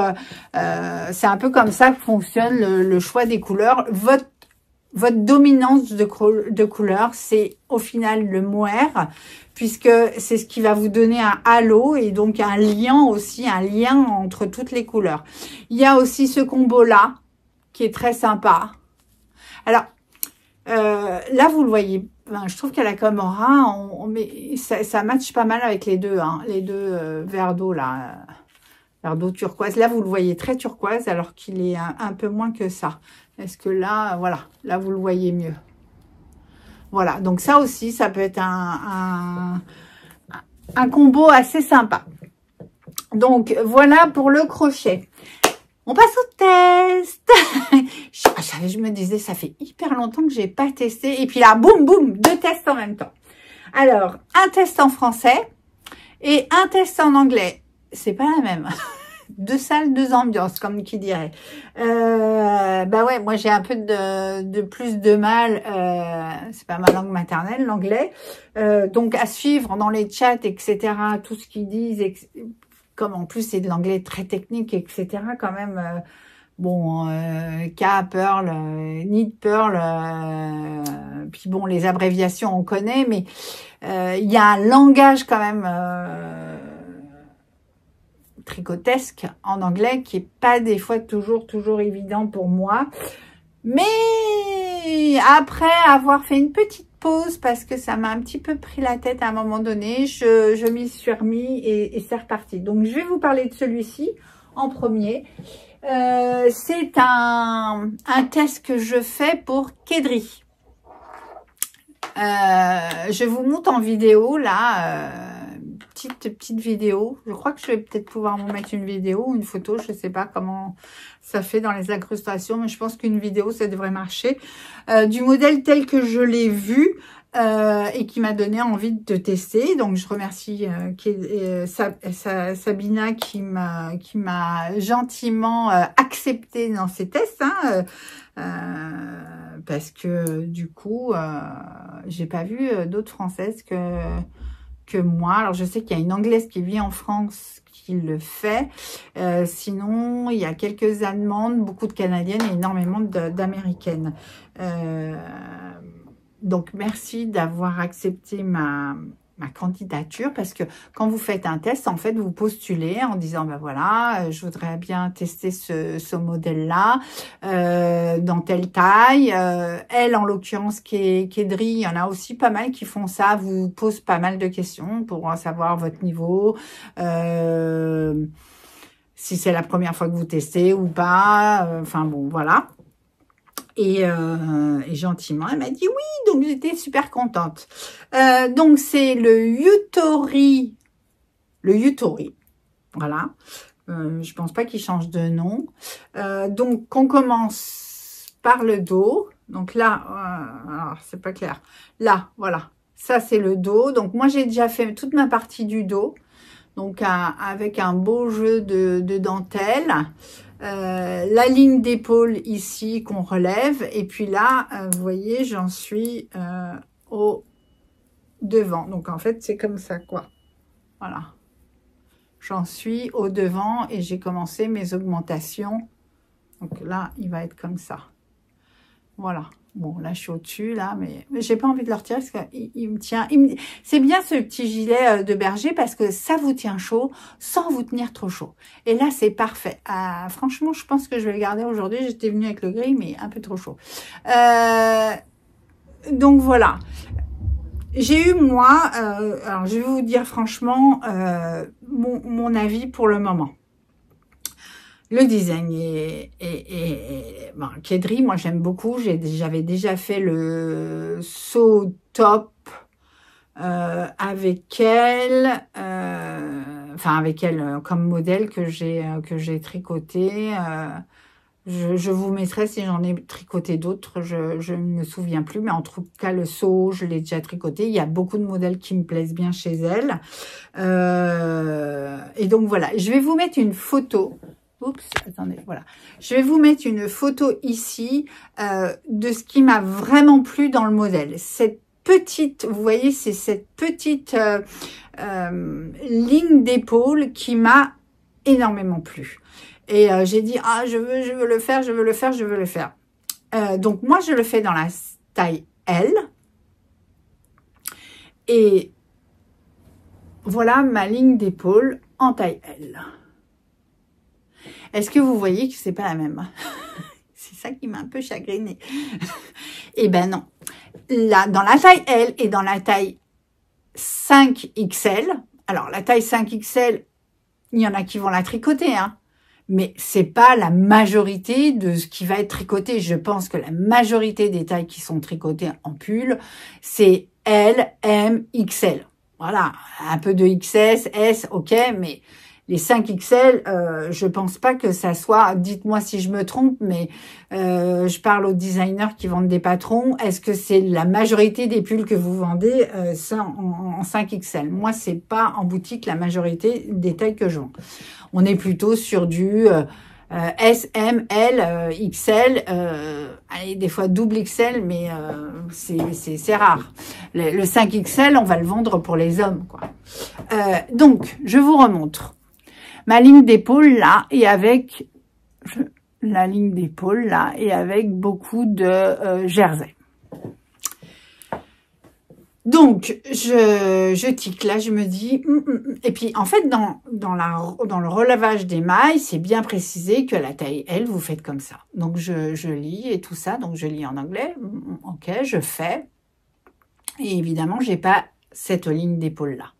[SPEAKER 1] c'est un peu comme ça que fonctionne le choix des couleurs. Votre dominance de couleur, c'est au final le mohair, puisque c'est ce qui va vous donner un halo et donc un lien aussi, un lien entre toutes les couleurs. Il y a aussi ce combo-là, qui est très sympa. Alors, là, vous le voyez, ben, je trouve qu'à la Camora, ça matche pas mal avec les deux, hein, les deux verres d'eau là, verre d'eau turquoise. Là, vous le voyez très turquoise, alors qu'il est un peu moins que ça. Est-ce que là, voilà, là, vous le voyez mieux. Voilà, donc ça aussi, ça peut être un combo assez sympa. Donc, voilà pour le crochet. On passe au test. Je me disais, ça fait hyper longtemps que j'ai pas testé. Et puis là, boum, boum, deux tests en même temps. Alors, un test en français et un test en anglais. C'est pas la même. deux salles, deux ambiances, comme qui dirait. Bah ouais, moi j'ai un peu de plus de mal, c'est pas ma langue maternelle, l'anglais, donc à suivre dans les chats, etc., tout ce qu'ils disent, comme en plus c'est de l'anglais très technique, etc., quand même, bon, K, Pearl, Need Pearl, puis bon, les abréviations on connaît, mais il y a un langage quand même tricotesque en anglais qui est pas des fois toujours évident pour moi. Mais après avoir fait une petite pause parce que ça m'a un petit peu pris la tête à un moment donné, je m'y suis remis et c'est reparti. Donc je vais vous parler de celui-ci en premier. C'est un test que je fais pour Kedri. Je vous montre en vidéo là, petite vidéo. Je crois que je vais peut-être pouvoir vous mettre une vidéo ou une photo. Je ne sais pas comment ça fait dans les incrustations, mais je pense qu'une vidéo ça devrait marcher. Du modèle tel que je l'ai vu et qui m'a donné envie de tester. Donc je remercie Sabina qui m'a gentiment accepté dans ces tests. Parce que du coup, j'ai pas vu d'autres Françaises que moi. Alors, je sais qu'il y a une Anglaise qui vit en France qui le fait. Sinon, il y a quelques Allemandes, beaucoup de Canadiennes et énormément d'Américaines. Donc, merci d'avoir accepté ma candidature parce que quand vous faites un test, en fait, vous postulez en disant, ben voilà, je voudrais bien tester ce modèle-là dans telle taille. Elle, en l'occurrence, Kedri, il y en a aussi pas mal qui font ça, vous posent pas mal de questions pour savoir votre niveau, si c'est la première fois que vous testez ou pas, enfin bon, voilà. Et gentiment, elle m'a dit oui, donc j'étais super contente. Donc c'est le Yutori, voilà. Je pense pas qu'il change de nom. Donc on commence par le dos. Donc là, alors c'est pas clair. Là, voilà, ça c'est le dos. Donc moi j'ai déjà fait toute ma partie du dos. Donc avec un beau jeu de dentelle. La ligne d'épaule ici qu'on relève et puis là vous voyez j'en suis au devant, donc en fait c'est comme ça quoi, voilà, j'en suis au devant et j'ai commencé mes augmentations, donc là il va être comme ça, voilà. Bon, là, je suis au-dessus, là, mais j'ai pas envie de le retirer parce qu'il me tient. C'est bien ce petit gilet de berger parce que ça vous tient chaud sans vous tenir trop chaud. Et là, c'est parfait. Franchement, je pense que je vais le garder aujourd'hui. J'étais venue avec le gris, mais un peu trop chaud. Donc, voilà. J'ai eu, moi, alors je vais vous dire franchement mon avis pour le moment. Le design bon, Kedri, moi j'aime beaucoup. J'avais déjà fait le saut top avec elle, enfin avec elle comme modèle que j'ai tricoté. Je vous mettrai si j'en ai tricoté d'autres, je ne me souviens plus, mais en tout cas le saut, je l'ai déjà tricoté. Il y a beaucoup de modèles qui me plaisent bien chez elle. Et donc voilà, je vais vous mettre une photo. Oups, attendez, voilà. Je vais vous mettre une photo ici de ce qui m'a vraiment plu dans le modèle. Cette petite, vous voyez, c'est cette petite ligne d'épaule qui m'a énormément plu. Et j'ai dit, ah, je veux le faire, je veux le faire, je veux le faire. Donc, moi, je le fais dans la taille L. Et voilà ma ligne d'épaule en taille L. Est-ce que vous voyez que c'est pas la même? C'est ça qui m'a un peu chagrinée. Eh ben non. Là, dans la taille L et dans la taille 5XL, alors la taille 5XL, il y en a qui vont la tricoter, hein. Mais c'est pas la majorité de ce qui va être tricoté. Je pense que la majorité des tailles qui sont tricotées en pull, c'est L, M, XL. Voilà, un peu de XS, S, ok, mais les 5XL, je pense pas que ça soit, dites-moi si je me trompe, mais je parle aux designers qui vendent des patrons, est-ce que c'est la majorité des pulls que vous vendez en 5XL? Moi, c'est pas en boutique la majorité des tailles que je vends. On est plutôt sur du S, M, L, XL, allez, des fois double XL, mais c'est rare. Le 5XL, on va le vendre pour les hommes, quoi. Donc, je vous remontre ma ligne d'épaule là, et avec la ligne d'épaule là, et avec beaucoup de jersey. Donc, je tique là, je me dis... Et puis, en fait, dans le relavage des mailles, c'est bien précisé que la taille L, vous faites comme ça. Donc, je lis et tout ça. Donc, je lis en anglais. Ok, je fais. Et évidemment, j'ai pas cette ligne d'épaule là.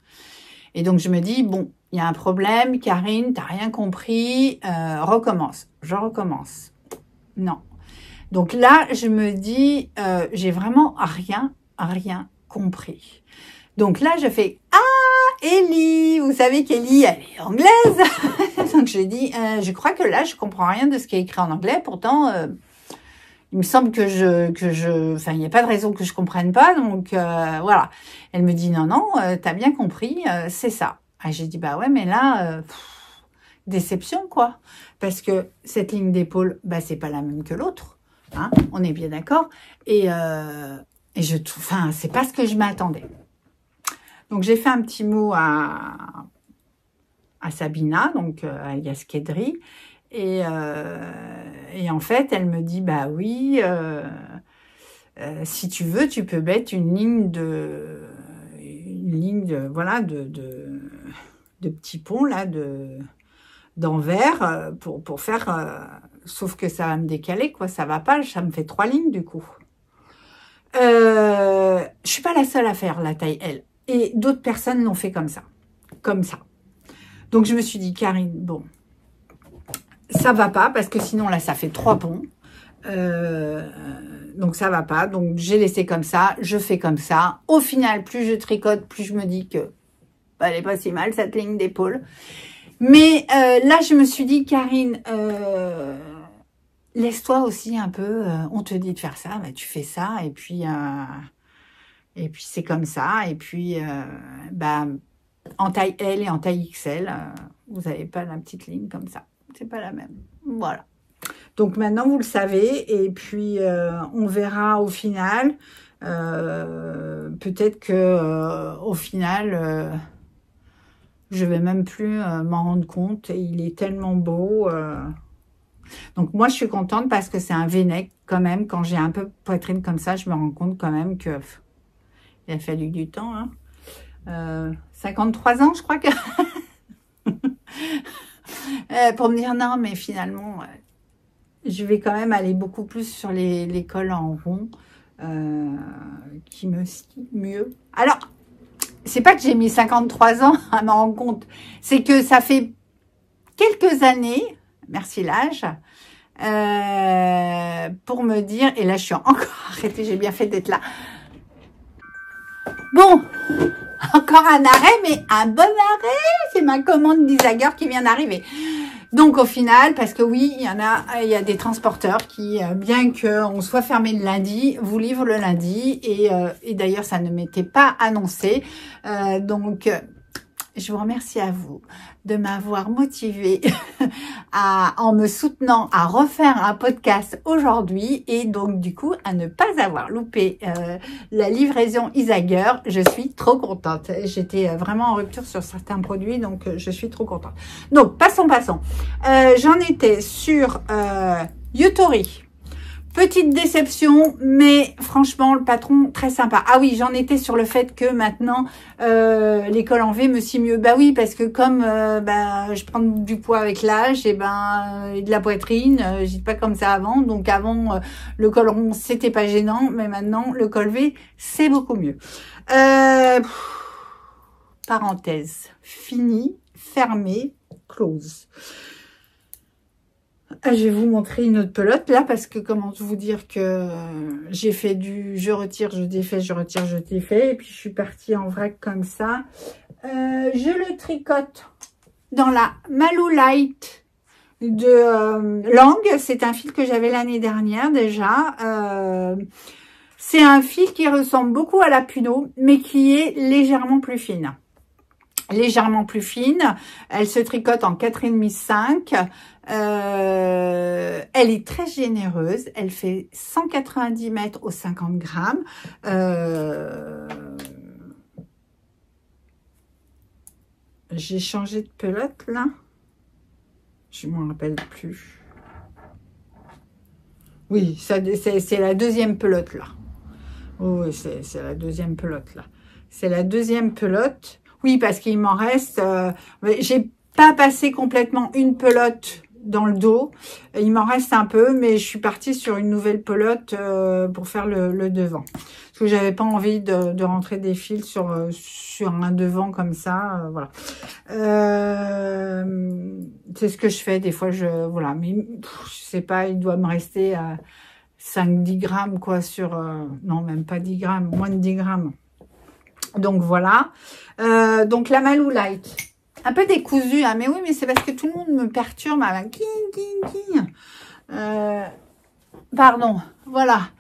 [SPEAKER 1] Et donc, je me dis, bon, il y a un problème. Karine, t'as rien compris. Recommence. Je recommence. Non. Donc là, je me dis, j'ai vraiment rien compris. Donc là, je fais « Ah, Ellie !» Vous savez qu'Ellie, elle est anglaise. Donc, je dis « Je crois que là, je comprends rien de ce qui est écrit en anglais. Pourtant, il me semble que enfin, il n'y a pas de raison que je comprenne pas. Donc, voilà. » Elle me dit « Non, non, t'as bien compris, c'est ça. » Ah, j'ai dit « Bah ouais, mais là, déception, quoi. Parce que cette ligne d'épaule, bah, c'est pas la même que l'autre. Hein, on est bien d'accord. Et enfin, c'est pas ce que je m'attendais. Donc, j'ai fait un petit mot à Sabina, donc alias Kedri. Et en fait, elle me dit, bah oui, si tu veux, tu peux mettre une ligne de voilà, de petits ponts, là, d'envers, pour faire... sauf que ça va me décaler, quoi. Ça va pas, ça me fait 3 lignes, du coup. Je suis pas la seule à faire la taille L. Et d'autres personnes l'ont fait comme ça. Comme ça. Donc, je me suis dit, Karine, bon, ça va pas, parce que sinon, là, ça fait 3 ponts. Donc, ça va pas. Donc, j'ai laissé comme ça. Je fais comme ça. Au final, plus je tricote, plus je me dis que elle est pas si mal, cette ligne d'épaule. Mais là, je me suis dit, Karine... laisse-toi aussi un peu, on te dit de faire ça, bah, tu fais ça, et puis c'est comme ça, et puis bah, en taille L et en taille XL, vous n'avez pas la petite ligne comme ça, c'est pas la même, voilà. Donc maintenant vous le savez, et puis on verra au final, peut-être que au final, je vais même plus m'en rendre compte, et il est tellement beau... Donc, moi, je suis contente parce que c'est un V-neck quand même. Quand j'ai un peu poitrine comme ça, je me rends compte quand même que il a fallu du temps. Hein. 53 ans, je crois que... pour me dire non, mais finalement, je vais quand même aller beaucoup plus sur les cols en rond qui me scient mieux. Alors, c'est pas que j'ai mis 53 ans à m'en rendre compte. C'est que ça fait quelques années... Merci l'âge, pour me dire, et là je suis encore arrêtée, j'ai bien fait d'être là. Bon, encore un arrêt, mais un bon arrêt, c'est ma commande d'Isager qui vient d'arriver. Donc au final, parce que oui, il y a des transporteurs qui, bien qu'on soit fermé le lundi, vous livrent le lundi, et d'ailleurs ça ne m'était pas annoncé, donc... Je vous remercie à vous de m'avoir motivée en me soutenant à refaire un podcast aujourd'hui et donc du coup à ne pas avoir loupé la livraison Izager. Je suis trop contente. J'étais vraiment en rupture sur certains produits, donc je suis trop contente. Donc passons. J'en étais sur Yutori. Petite déception, mais franchement, le patron, très sympa. Ah oui, j'en étais sur le fait que maintenant, les cols en V me scient mieux. Bah oui, parce que comme je prends du poids avec l'âge, et de la poitrine, j'étais pas comme ça avant. Donc avant, le col rond, c'était pas gênant, mais maintenant, le col V, c'est beaucoup mieux. Parenthèse, fini, fermé, close. Je vais vous montrer une autre pelote là parce que comment vous dire que j'ai fait du je retire, je défais, je retire, je défais et puis je suis partie en vrac comme ça. Je le tricote dans la Malou Light de Langue. C'est un fil que j'avais l'année dernière déjà. C'est un fil qui ressemble beaucoup à la Puno, mais qui est légèrement plus fine. Légèrement plus fine. Elle se tricote en 4,5-5. Elle est très généreuse. Elle fait 190 mètres au 50 grammes. J'ai changé de pelote là. Je ne m'en rappelle plus. Oui, c'est la deuxième pelote là. Oui, c'est la deuxième pelote là. C'est la deuxième pelote. Oui, parce qu'il m'en reste... j'ai pas passé complètement une pelote dans le dos. Il m'en reste un peu, mais je suis partie sur une nouvelle pelote pour faire le devant. Parce que j'avais pas envie de rentrer des fils sur un devant comme ça. Voilà. C'est ce que je fais. Des fois, voilà. Mais je sais pas, il doit me rester 5-10 grammes, quoi, sur... non, même pas 10 grammes, moins de 10 grammes. Donc, voilà. Donc, la Malou Light. Un peu décousu, hein, mais oui, mais c'est parce que tout le monde me perturbe. Pardon, voilà.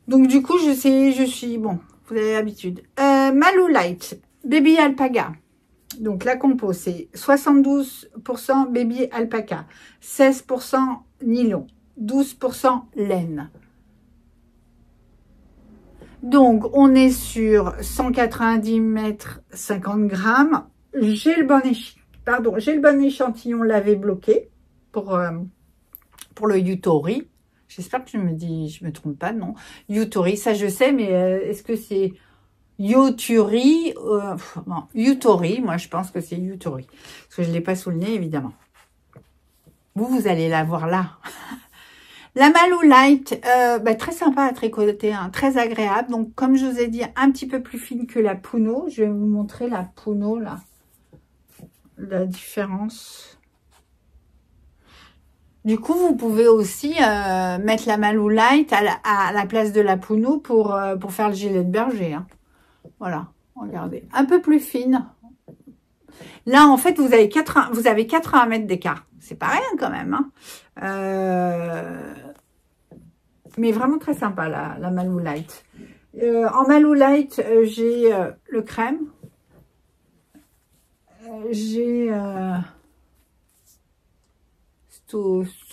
[SPEAKER 1] Donc, du coup, je suis... Bon, vous avez l'habitude. Malou Light, Baby Alpaga. Donc, la compo, c'est 72% Baby Alpaca, 16% nylon, 12% laine. Donc, on est sur 190 mètres, 50 grammes. J'ai le bon échantillon lavé bloqué pour le Yutori. J'espère que je me trompe pas, non. Yutori, ça je sais, mais est-ce que c'est Yoturi non, Yutori, moi je pense que c'est Yutori. Parce que je ne l'ai pas sous le nez, évidemment. Vous allez la voir là. La Malou Light, très sympa à tricoter, hein, très agréable. Donc, comme je vous ai dit, un petit peu plus fine que la Puno. Je vais vous montrer la Puno, là. La différence. Du coup, vous pouvez aussi mettre la Malou Light à la place de la Puno pour faire le gilet de berger. Hein. Voilà, regardez. Un peu plus fine. Là, en fait, vous avez 80 mètres d'écart. C'est pas rien quand même. Hein. Mais vraiment très sympa, la Malou Light. En Malou Light, j'ai le crème. J'ai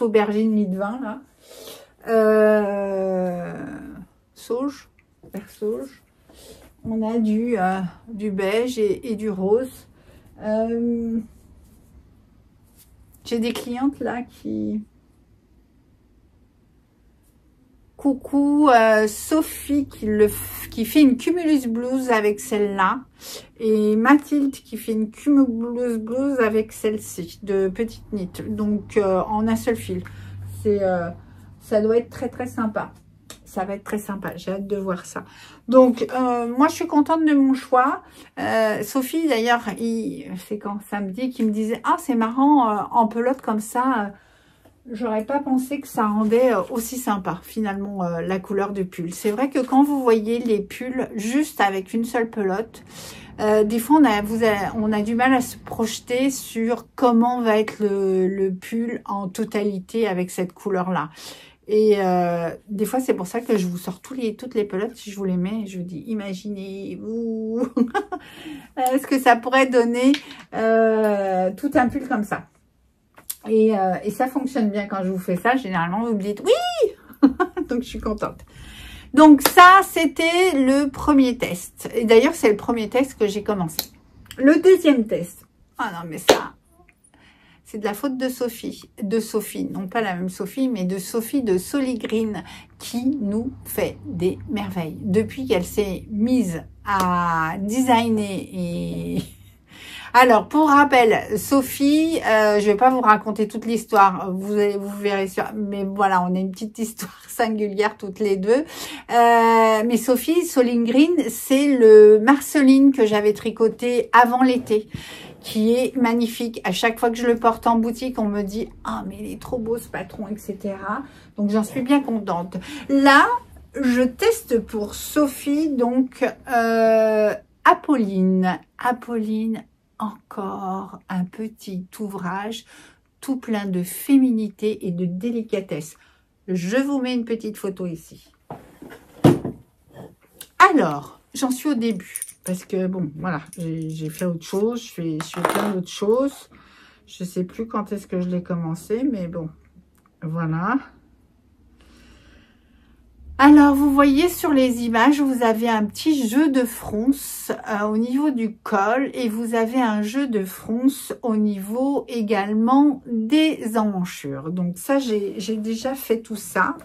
[SPEAKER 1] aubergine mi de vin, là. Sauge, vert sauge. On a du beige et du rose. J'ai des clientes là qui... Coucou Sophie qui fait une Cumulus Blues avec celle-là. Et Mathilde qui fait une Cumulus Blues avec celle-ci, de petite knit. Donc en un seul fil. Ça doit être très très sympa. Ça va être très sympa. J'ai hâte de voir ça. Donc moi je suis contente de mon choix. Sophie d'ailleurs, c'est quand samedi qui me disait « Ah c'est marrant, en pelote comme ça... J'aurais pas pensé que ça rendait aussi sympa, finalement, la couleur du pull. C'est vrai que quand vous voyez les pulls juste avec une seule pelote, des fois, on a du mal à se projeter sur comment va être le pull en totalité avec cette couleur-là. Et des fois, c'est pour ça que je vous sors toutes les pelotes, si je vous les mets, je vous dis, imaginez-vous ce que ça pourrait donner tout un pull comme ça. Et ça fonctionne bien quand je vous fais ça. Généralement, vous me dites oui. Donc, je suis contente. Donc, ça, c'était le premier test. Et d'ailleurs, c'est le premier test que j'ai commencé. Le deuxième test. Ah non, mais ça, c'est de la faute de Sophie. De Sophie, non pas la même Sophie, mais de Sophie de Soligreen qui nous fait des merveilles. Depuis qu'elle s'est mise à designer et... Alors, pour rappel, Sophie, je vais pas vous raconter toute l'histoire, vous verrez sur, mais voilà, on a une petite histoire singulière toutes les deux. Mais Sophie Soligreen, c'est le Marceline que j'avais tricoté avant l'été, qui est magnifique. À chaque fois que je le porte en boutique, on me dit « Ah, mais il est trop beau ce patron, etc. » Donc, j'en suis bien contente. Là, je teste pour Sophie, donc, Apolline, encore un un petit ouvrage tout plein de féminité et de délicatesse. Je vous mets une petite photo ici. Alors, j'en suis au début. Parce que, bon, voilà, j'ai fait autre chose. Je fais plein d'autres choses. Je ne sais plus quand est-ce que je l'ai commencé. Mais bon, voilà. Alors, vous voyez sur les images, vous avez un petit jeu de fronce au niveau du col et vous avez un jeu de fronce au niveau également des emmanchures. Donc ça, j'ai déjà fait tout ça.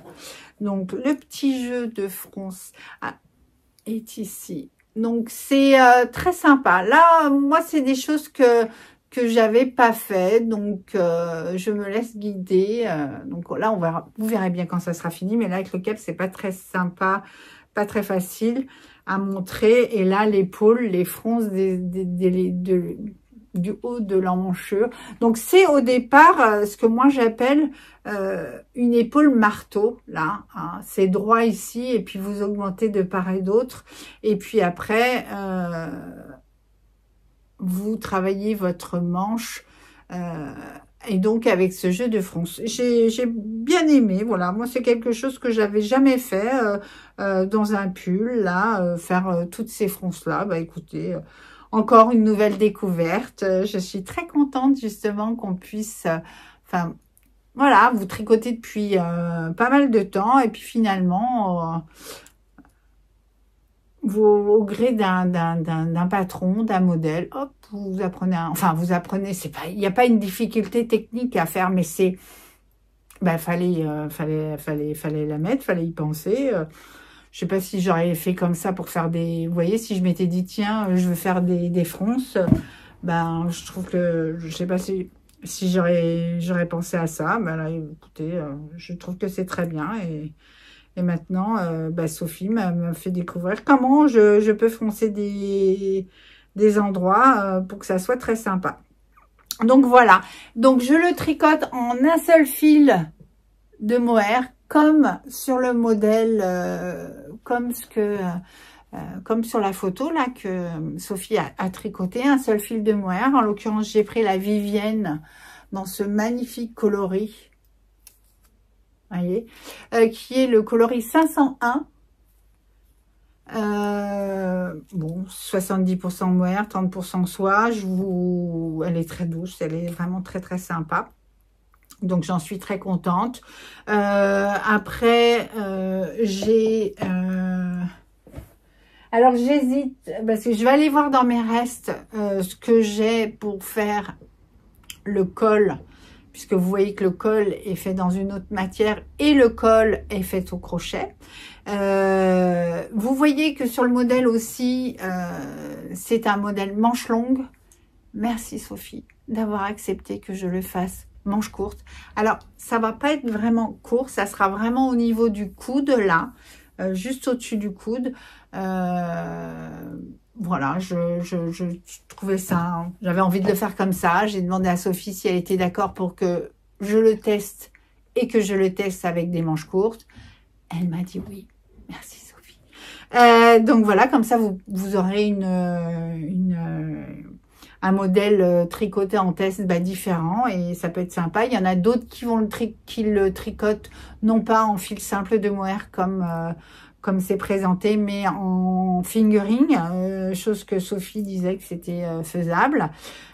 [SPEAKER 1] Donc, le petit jeu de fronce est ici. Donc, c'est très sympa. Là, moi, c'est des choses que j'avais pas fait, donc je me laisse guider. Donc là, on verra, vous verrez bien quand ça sera fini, mais là avec le cap, c'est pas très sympa, pas très facile à montrer. Et là, l'épaule, les fronces du haut de l'emmanchure. Donc c'est au départ ce que moi j'appelle une épaule marteau, là. Hein. C'est droit ici, et puis vous augmentez de part et d'autre. Et puis après... vous travaillez votre manche et donc avec ce jeu de fronce. J'ai bien aimé, voilà, moi c'est quelque chose que j'avais jamais fait dans un pull, là, faire toutes ces fronces-là. Bah écoutez, encore une nouvelle découverte. Je suis très contente justement qu'on puisse, enfin voilà, vous tricotez depuis pas mal de temps et puis finalement... au gré d'un patron, d'un modèle, hop, vous apprenez, vous apprenez, c'est pas, il n'y a pas une difficulté technique à faire, mais c'est, ben, fallait la mettre, fallait y penser. Je sais pas si j'aurais fait comme ça pour faire des, vous voyez, si je m'étais dit, tiens, je veux faire des fronces, ben, je trouve que, je sais pas si j'aurais pensé à ça, ben là, écoutez, je trouve que c'est très bien et maintenant, Sophie m'a fait découvrir comment je peux froncer des endroits pour que ça soit très sympa. Donc voilà. Donc je le tricote en un seul fil de mohair, comme sur le modèle, comme sur la photo là que Sophie a tricoté, un seul fil de mohair. En l'occurrence, j'ai pris la Vivienne dans ce magnifique coloris. Voyez, qui est le coloris 501. Bon, 70% mohair, 30% soie. Elle est très douce, elle est vraiment très très sympa. Donc j'en suis très contente. Après, alors j'hésite parce que je vais aller voir dans mes restes ce que j'ai pour faire le col. Puisque vous voyez que le col est fait dans une autre matière et le col est fait au crochet. Vous voyez que sur le modèle aussi, c'est un modèle manche longue. Merci Sophie d'avoir accepté que je le fasse manche courte. Alors, ça va pas être vraiment court, ça sera vraiment au niveau du coude là, juste au-dessus du coude. Voilà, je trouvais ça, j'avais envie de le faire comme ça. J'ai demandé à Sophie si elle était d'accord pour que je le teste et que je le teste avec des manches courtes. Elle m'a dit oui. Merci Sophie. Donc voilà, comme ça vous aurez un modèle tricoté en test différent et ça peut être sympa. Il y en a d'autres qui le tricotent non pas en fil simple de mohair comme c'est présenté, mais en fingering, chose que Sophie disait que c'était faisable.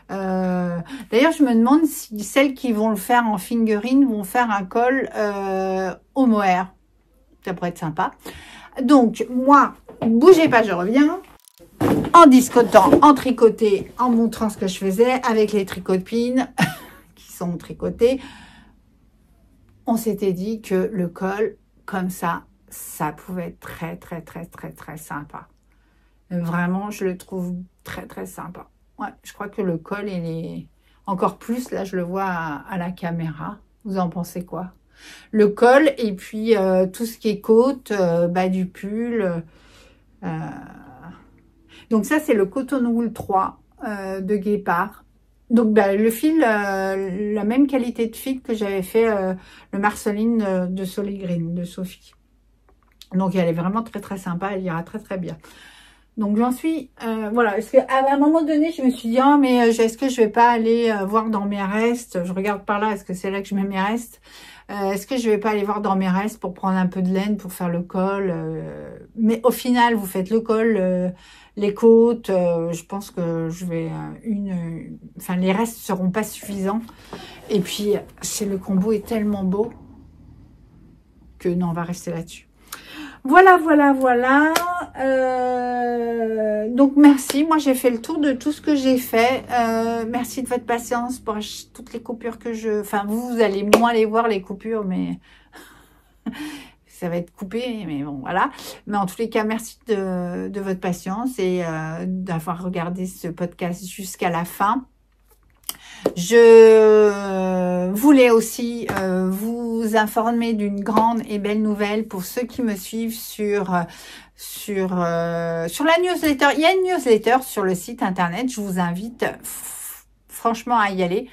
[SPEAKER 1] D'ailleurs, je me demande si celles qui vont le faire en fingering vont faire un col au mohair. Ça pourrait être sympa. Donc, moi, bougez pas, je reviens. En discotant, en tricoté, en montrant ce que je faisais avec les tricotines qui sont tricotés, on s'était dit que le col, comme ça pouvait être très, très, très, très, très sympa. Vraiment, je le trouve très, très sympa. Ouais, je crois que le col, il est encore plus, là, je le vois à la caméra. Vous en pensez quoi? Le col, et puis tout ce qui est côte, bas du pull. Donc ça, c'est le Cotton Wool 3 de Guépard. Donc le fil, la même qualité de fil que j'avais fait le Marceline de Solid Green, de Sophie. Donc elle est vraiment très très sympa, elle ira très très bien. Donc j'en suis, voilà, parce qu'à un moment donné, je me suis dit, oh mais est-ce que je vais pas aller voir dans mes restes, je regarde par là, est-ce que c'est là que je mets mes restes, est-ce que je vais pas aller voir dans mes restes pour prendre un peu de laine, pour faire le col, mais au final, vous faites le col, les côtes, je pense que je vais, enfin les restes seront pas suffisants, et puis le combo est tellement beau, que non, on va rester là-dessus. Voilà, voilà, voilà. Donc, merci. Moi, j'ai fait le tour de tout ce que j'ai fait. Merci de votre patience pour toutes les coupures que je... Enfin, vous allez moins les voir, les coupures, mais ça va être coupé. Mais bon, voilà. Mais en tous les cas, merci de votre patience et d'avoir regardé ce podcast jusqu'à la fin. Je voulais aussi vous informer d'une grande et belle nouvelle pour ceux qui me suivent sur la newsletter. Il y a une newsletter sur le site internet. Je vous invite franchement à y aller.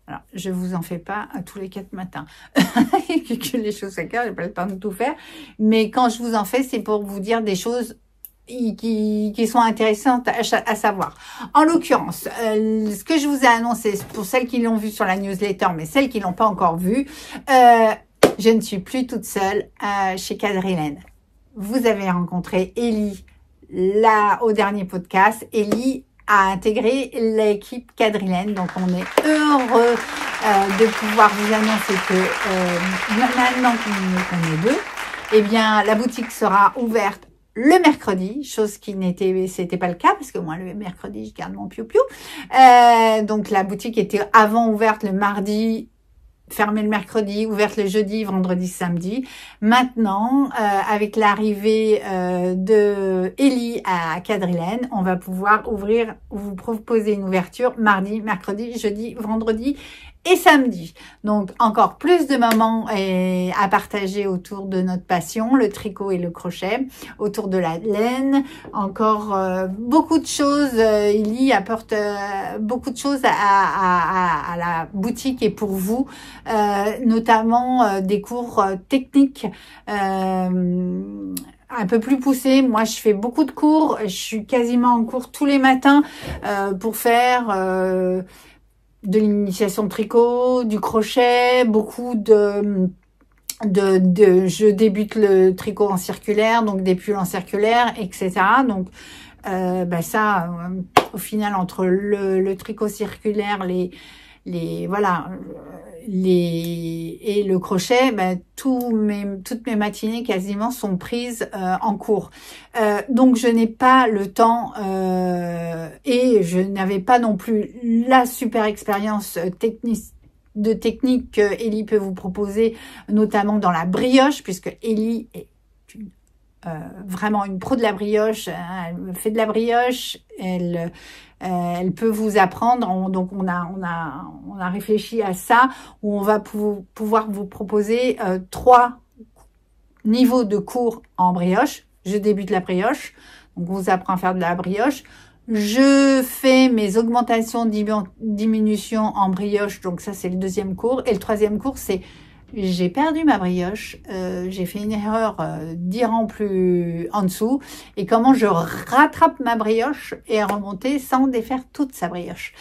[SPEAKER 1] Alors, je vous en fais pas à tous les 4 matins. Que les choses à cœur, j'ai pas le temps de tout faire. Mais quand je vous en fais, c'est pour vous dire des choses qui sont intéressantes à savoir. En l'occurrence, ce que je vous ai annoncé, pour celles qui l'ont vu sur la newsletter, mais celles qui l'ont pas encore vu, je ne suis plus toute seule chez Quadrilène. Vous avez rencontré Ellie là au dernier podcast. Ellie a intégré l'équipe Quadrilène, donc on est heureux de pouvoir vous annoncer que maintenant qu'on est deux, eh bien la boutique sera ouverte le mercredi, chose qui c'était pas le cas, parce que moi, le mercredi, je garde mon piou-piou. Donc, la boutique était avant ouverte le mardi, fermée le mercredi, ouverte le jeudi, vendredi, samedi. Maintenant, avec l'arrivée de Ellie à Quadrilène, on va pouvoir vous proposer une ouverture mardi, mercredi, jeudi, vendredi et samedi. Donc, encore plus de moments à partager autour de notre passion, le tricot et le crochet, autour de la laine. Encore beaucoup de choses. Ellie apporte beaucoup de choses à la boutique et pour vous, notamment des cours techniques un peu plus poussés. Moi, je fais beaucoup de cours. Je suis quasiment en cours tous les matins pour faire... de l'initiation de tricot, du crochet, beaucoup je débute le tricot en circulaire, donc des pulls en circulaire, etc. Donc ça, au final, entre le tricot circulaire, voilà, et le crochet, toutes mes matinées quasiment sont prises en cours. Donc je n'ai pas le temps et je n'avais pas non plus la super expérience technique que Ellie peut vous proposer, notamment dans la brioche, puisque Ellie est vraiment une pro de la brioche. Elle fait de la brioche, elle peut vous apprendre. Donc on a réfléchi à ça, où on va pouvoir vous proposer 3 niveaux de cours en brioche. Je débute la brioche, donc on vous apprend à faire de la brioche. Je fais mes augmentations, diminutions en brioche, donc ça c'est le 2e cours. Et le 3e cours, c'est j'ai perdu ma brioche, j'ai fait une erreur d'10 rangs plus en dessous, et comment je rattrape ma brioche et remonter sans défaire toute sa brioche.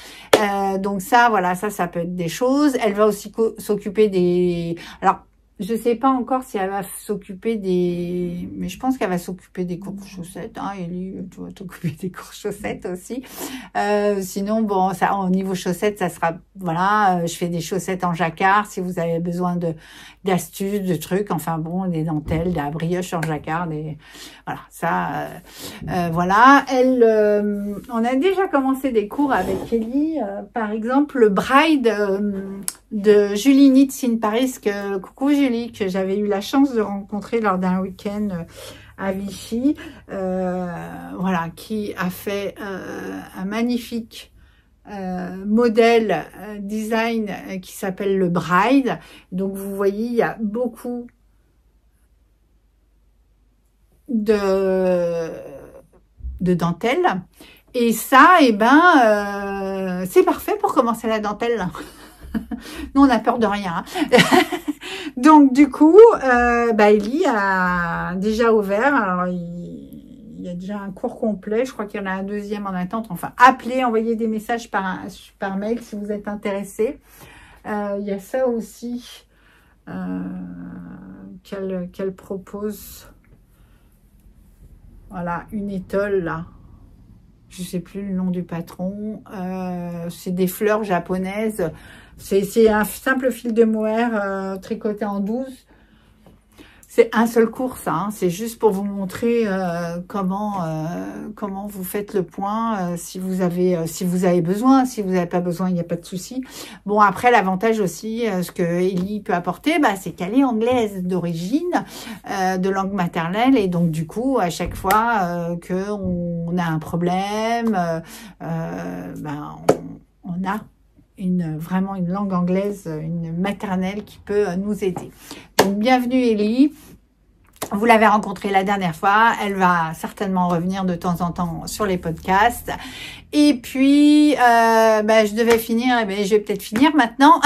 [SPEAKER 1] Donc ça, voilà, ça peut être des choses. Elle va aussi s'occuper des... Alors, je sais pas encore si elle va s'occuper des... Mais je pense qu'elle va s'occuper des courses chaussettes. Hein, Ellie, tu vas t'occuper des courses chaussettes aussi. Sinon, bon, ça, au niveau chaussettes, ça sera... Voilà, je fais des chaussettes en jacquard si vous avez besoin d'astuces, de trucs. Enfin bon, des dentelles, de la brioche en jacquard. Voilà, ça... voilà. On a déjà commencé des cours avec Ellie. Par exemple, le bride de Julie Knits in Paris. Coucou Julie, que j'avais eu la chance de rencontrer lors d'un week-end à Vichy, voilà, qui a fait un magnifique modèle design qui s'appelle le bride. Donc vous voyez, il y a beaucoup de dentelle, et ça, c'est parfait pour commencer la dentelle. Nous, on a peur de rien. Donc, du coup, Ellie a déjà ouvert. Alors, il y a déjà un cours complet. Je crois qu'il y en a un deuxième en attente. Enfin, appelez, envoyez des messages par mail si vous êtes intéressés. Il y a ça aussi qu'elle propose. Voilà, une étole là. Je sais plus le nom du patron. C'est des fleurs japonaises. C'est un simple fil de mohair tricoté en 12. C'est un seul cours, ça. Hein. C'est juste pour vous montrer comment vous faites le point. Si vous avez besoin, si vous n'avez pas besoin, il n'y a pas de souci. Bon, après, l'avantage aussi, ce que Ellie peut apporter, bah, c'est qu'elle est anglaise d'origine, de langue maternelle. Et donc, du coup, à chaque fois qu'on a un problème, on a vraiment une langue anglaise, une maternelle qui peut nous aider. Donc, bienvenue Ellie. Vous l'avez rencontrée la dernière fois. Elle va certainement revenir de temps en temps sur les podcasts. Et puis, je devais finir. Je vais peut-être finir maintenant.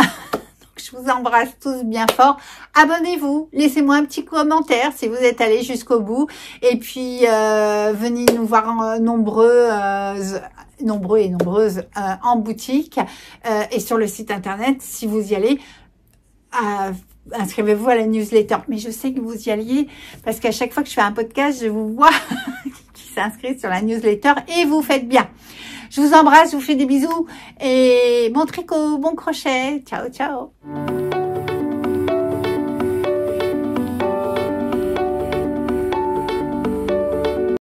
[SPEAKER 1] Je vous embrasse tous bien fort. Abonnez-vous, laissez-moi un petit commentaire si vous êtes allés jusqu'au bout. Et puis, venez nous voir nombreux et nombreuses en boutique et sur le site internet si vous y allez. Inscrivez-vous à la newsletter. Mais je sais que vous y alliez parce qu'à chaque fois que je fais un podcast, je vous vois qui s'inscrit sur la newsletter et vous faites bien. Je vous embrasse, je vous fais des bisous et bon tricot, bon crochet. Ciao, ciao.